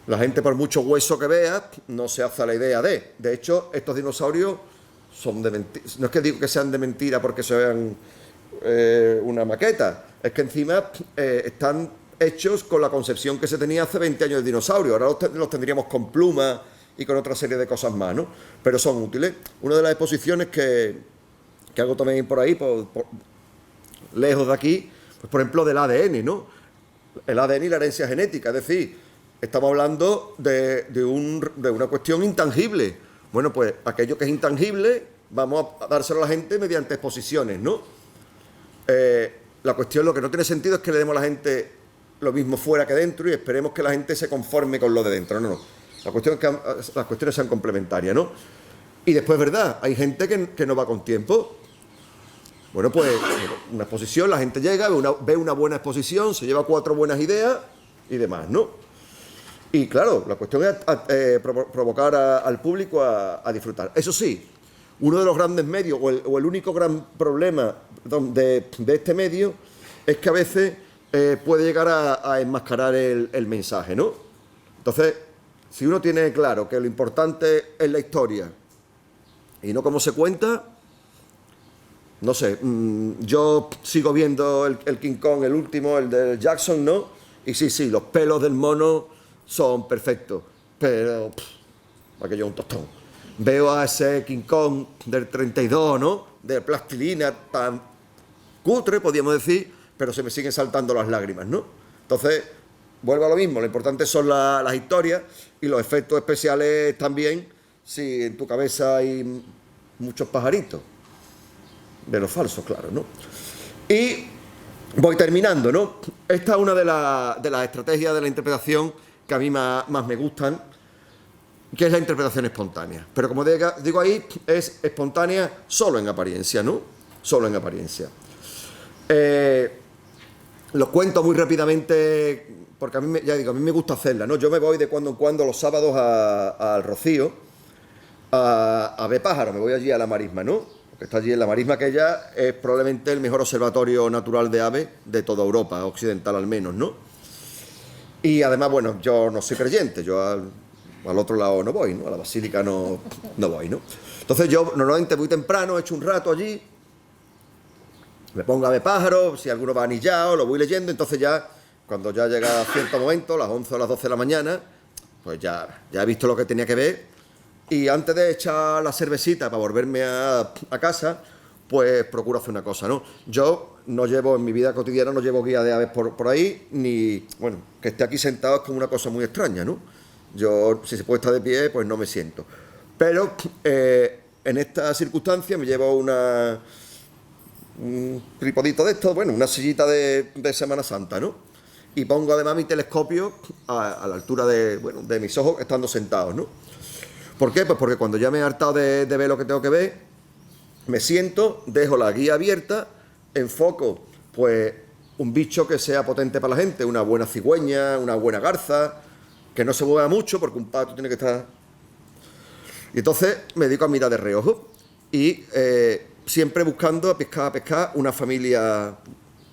Speaker 1: La gente, por mucho hueso que vea, no se hace la idea de. De hecho, estos dinosaurios son de mentira. No es que digo que sean de mentira porque se vean una maqueta, es que encima están hechos con la concepción que se tenía hace 20 años de dinosaurio. Ahora los tendríamos con plumas y con otra serie de cosas más, ¿no? Pero son útiles. Una de las exposiciones que hago también por ahí, lejos de aquí, pues por ejemplo del ADN, ¿no? El ADN y la herencia genética, es decir, estamos hablando de una cuestión intangible. Bueno, pues aquello que es intangible vamos a dárselo a la gente mediante exposiciones, ¿no? La cuestión, lo que no tiene sentido es que le demos a la gente lo mismo fuera que dentro y esperemos que la gente se conforme con lo de dentro. No. La cuestión es que las cuestiones sean complementarias, ¿no? Y después, ¿verdad? Hay gente que no va con tiempo. Bueno, pues una exposición, la gente llega, ve una buena exposición, se lleva 4 buenas ideas y demás, ¿no? Y claro, la cuestión es provocar al público a disfrutar. Eso sí, uno de los grandes medios, o el único gran problema de este medio, es que a veces puede llegar a enmascarar el mensaje, ¿no? Entonces, si uno tiene claro que lo importante es la historia y no cómo se cuenta, no sé, yo sigo viendo el King Kong, el último, el de Jackson, ¿no? Y sí, los pelos del mono son perfectos, pero aquello es un tostón. Veo a ese King Kong del 32, ¿no? De plastilina tan cutre, podríamos decir, pero se me siguen saltando las lágrimas, ¿no? Entonces, vuelvo a lo mismo, lo importante son las historias y los efectos especiales también, si en tu cabeza hay muchos pajaritos. De los falsos, claro, ¿no? Y voy terminando, ¿no? Esta es una de las estrategias de la interpretación que a mí más me gustan, que es la interpretación espontánea. Pero como digo ahí, es espontánea solo en apariencia, ¿no? Solo en apariencia. Los cuento muy rápidamente, porque a mí, ya digo, a mí me gusta hacerla, ¿no? Yo me voy de cuando en cuando los sábados al Rocío a ver pájaros, me voy allí a la Marisma, ¿no? Que está allí en la Marisma, que ya es probablemente el mejor observatorio natural de aves de toda Europa, occidental al menos, ¿no? Y además, bueno, yo no soy creyente, yo al otro lado no voy, ¿no? A la Basílica no voy, ¿no? Entonces yo normalmente voy temprano, echo un rato allí, me pongo a ver pájaros, si alguno va anillado, lo voy leyendo, entonces ya, cuando ya llega cierto momento, las 11 o las 12 de la mañana, pues ya he visto lo que tenía que ver. Y antes de echar la cervecita para volverme a casa, pues procuro hacer una cosa, ¿no? Yo no llevo, en mi vida cotidiana, no llevo guía de aves por ahí, ni, bueno, que esté aquí sentado es como una cosa muy extraña, ¿no? Yo, si se puede estar de pie, pues no me siento. Pero en esta circunstancia me llevo un tripodito de esto, bueno, una sillita de Semana Santa, ¿no? Y pongo además mi telescopio a la altura de mis ojos, estando sentados, ¿no? ¿Por qué? Pues porque cuando ya me he hartado de ver lo que tengo que ver, me siento, dejo la guía abierta, enfoco pues un bicho que sea potente para la gente, una buena cigüeña, una buena garza, que no se mueva mucho porque un pato tiene que estar... Y entonces me dedico a mirar de reojo y siempre buscando a pescar una familia,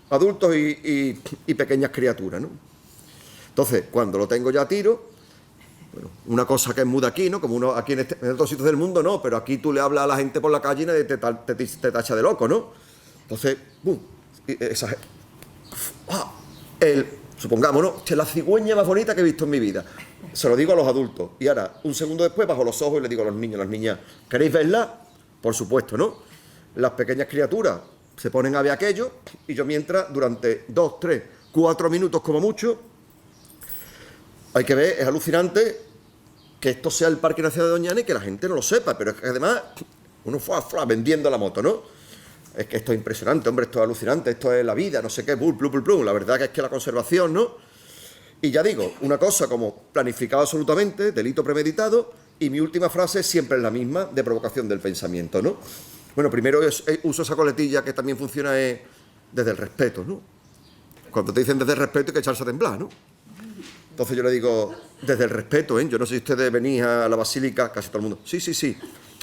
Speaker 1: adultos y pequeñas criaturas, ¿no? Entonces, cuando lo tengo ya a tiro... Bueno, una cosa que es muda aquí, ¿no? Como uno aquí en otros sitios del mundo no, pero aquí tú le hablas a la gente por la calle y te tacha de loco, ¿no? Entonces, ¡bum! Supongamos, ¿no? Es la cigüeña más bonita que he visto en mi vida. Se lo digo a los adultos. Y ahora, un segundo después, bajo los ojos y le digo a los niños, a las niñas, ¿queréis verla? Por supuesto, ¿no? Las pequeñas criaturas se ponen a ver aquello y yo mientras, durante 2, 3, 4 minutos como mucho, hay que ver, es alucinante que esto sea el Parque Nacional de Doñana y que la gente no lo sepa, pero es que además uno fue vendiendo la moto, ¿no? Es que esto es impresionante, hombre, esto es alucinante, esto es la vida, no sé qué, la verdad que es que la conservación, ¿no? Y ya digo, una cosa como planificado absolutamente, delito premeditado, y mi última frase siempre es la misma, de provocación del pensamiento, ¿no? Bueno, primero uso esa coletilla que también funciona desde el respeto, ¿no? Cuando te dicen desde el respeto hay que echarse a temblar, ¿no? Entonces yo le digo, desde el respeto, ¿eh? Yo no sé si ustedes venís a la Basílica, casi todo el mundo. Sí.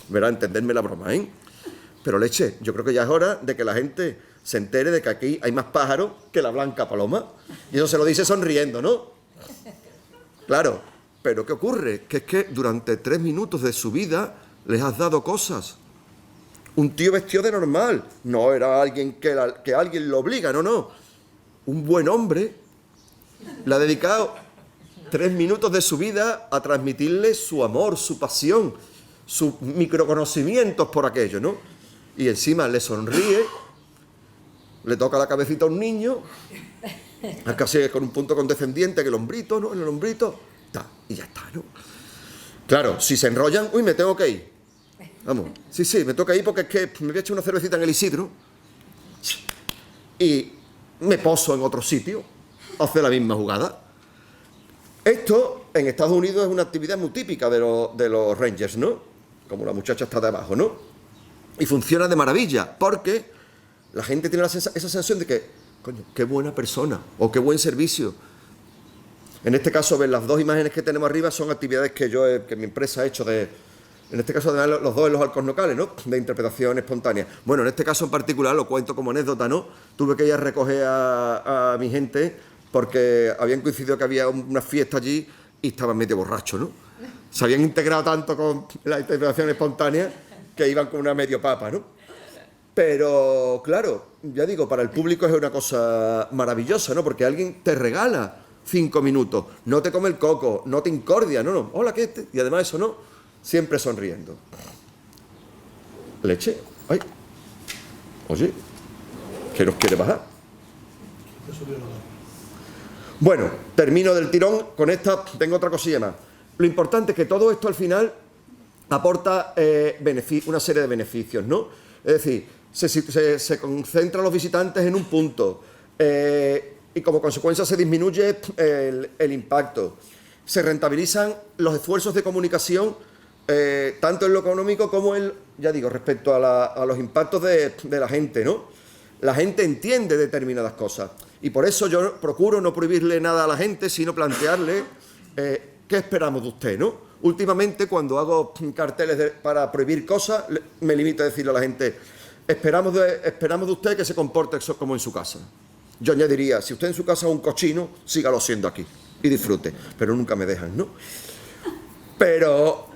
Speaker 1: Verá, entenderme la broma, ¿eh? Pero leche, yo creo que ya es hora de que la gente se entere de que aquí hay más pájaros que la blanca paloma. Y eso se lo dice sonriendo, ¿no? Claro, pero ¿qué ocurre? Que es que durante 3 minutos de su vida les has dado cosas. Un tío vestido de normal. No era alguien que alguien lo obliga, no. Un buen hombre le ha dedicado 3 minutos de su vida a transmitirle su amor, su pasión, sus microconocimientos por aquello, ¿no? Y encima le sonríe, le toca la cabecita a un niño, casi con un punto condescendiente, que el hombrito, ¿no? En el hombrito, y ya está, ¿no? Claro, si se enrollan, me tengo que ir. Vamos, sí, me toca ir porque es que me voy a echar una cervecita en el Isidro y me poso en otro sitio, hace la misma jugada. Esto en Estados Unidos es una actividad muy típica de los Rangers, ¿no? Como la muchacha está de abajo, ¿no? Y funciona de maravilla, porque la gente tiene esa sensación de que, coño, qué buena persona, o qué buen servicio. En este caso, ven, las 2 imágenes que tenemos arriba son actividades que mi empresa ha hecho en este caso, además, los 2 en los Alcornocales, ¿no? De interpretación espontánea. Bueno, en este caso en particular, lo cuento como anécdota, ¿no? Tuve que ir a recoger a mi gente porque habían coincidido que había una fiesta allí y estaban medio borrachos, ¿no? Se habían integrado tanto con la interpretación espontánea que iban con una medio papa, ¿no? Pero, claro, ya digo, para el público es una cosa maravillosa, ¿no? Porque alguien te regala 5 minutos, no te come el coco, no te incordia, no, hola, ¿qué? Y además eso, ¿no? Siempre sonriendo. Leche, ay, oye, ¿qué nos quiere bajar? Bueno, termino del tirón, con esta tengo otra cosilla más. Lo importante es que todo esto al final aporta una serie de beneficios, ¿no? Es decir, se concentran los visitantes en un punto y como consecuencia se disminuye el impacto. Se rentabilizan los esfuerzos de comunicación tanto en lo económico como ya digo, respecto a los impactos de la gente, ¿no? La gente entiende determinadas cosas y por eso yo procuro no prohibirle nada a la gente, sino plantearle qué esperamos de usted, ¿no? Últimamente, cuando hago carteles para prohibir cosas, me limito a decirle a la gente, esperamos de usted que se comporte como en su casa. Yo añadiría, si usted en su casa es un cochino, sígalo siendo aquí y disfrute, pero nunca me dejan, ¿no? Pero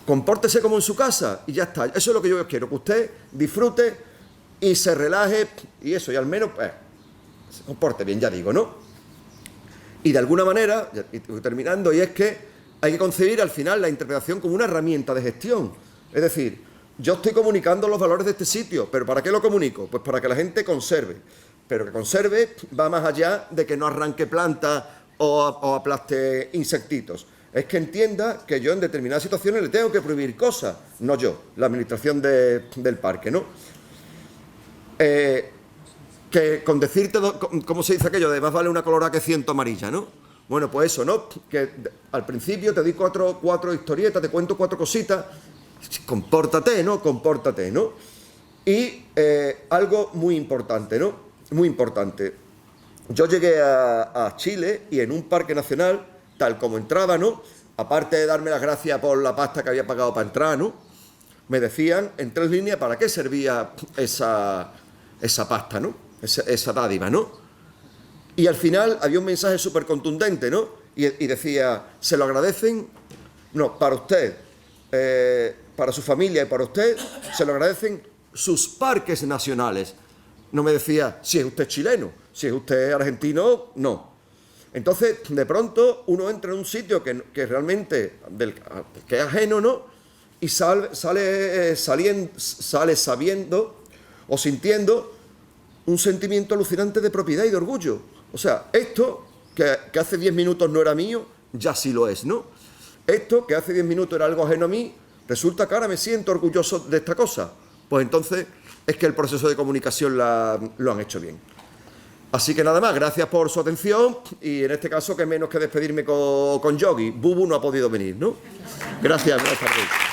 Speaker 1: compórtese como en su casa y ya está. Eso es lo que yo quiero, que usted disfrute y se relaje y eso, y al menos se comporte bien, ya digo, ¿no? Y de alguna manera, y terminando, y es que hay que concebir al final la interpretación como una herramienta de gestión. Es decir, yo estoy comunicando los valores de este sitio, ¿pero para qué lo comunico? Pues para que la gente conserve. Pero que conserve va más allá de que no arranque plantas o aplaste insectitos. Es que entienda que yo en determinadas situaciones le tengo que prohibir cosas, no yo, la administración del parque, ¿no? Que con decirte, ¿cómo se dice aquello? De más vale una colorada que 100 amarilla, ¿no? Bueno, pues eso, ¿no? Que al principio te di cuatro historietas, te cuento 4 cositas, compórtate, ¿no? Compórtate, ¿no? Y algo muy importante, ¿no? Muy importante. Yo llegué a Chile y en un parque nacional, tal como entraba, ¿no? Aparte de darme las gracias por la pasta que había pagado para entrar, ¿no? Me decían en 3 líneas para qué servía esa pasta, ¿no? Esa dádiva, ¿no? Y al final había un mensaje súper contundente, ¿no? Y decía, se lo agradecen, no, para usted, para su familia y para usted, se lo agradecen sus parques nacionales. No me decía, si es usted chileno, si es usted argentino, no. Entonces, de pronto, uno entra en un sitio que realmente, que es ajeno, ¿no? Y sale sabiendo o sintiendo un sentimiento alucinante de propiedad y de orgullo. O sea, esto que hace 10 minutos no era mío, ya sí lo es, ¿no? Esto que hace 10 minutos era algo ajeno a mí, resulta que ahora me siento orgulloso de esta cosa. Pues entonces es que el proceso de comunicación lo han hecho bien. Así que nada más, gracias por su atención y en este caso que menos que despedirme con Yogi. Bubu no ha podido venir, ¿no? Gracias, buenas tardes.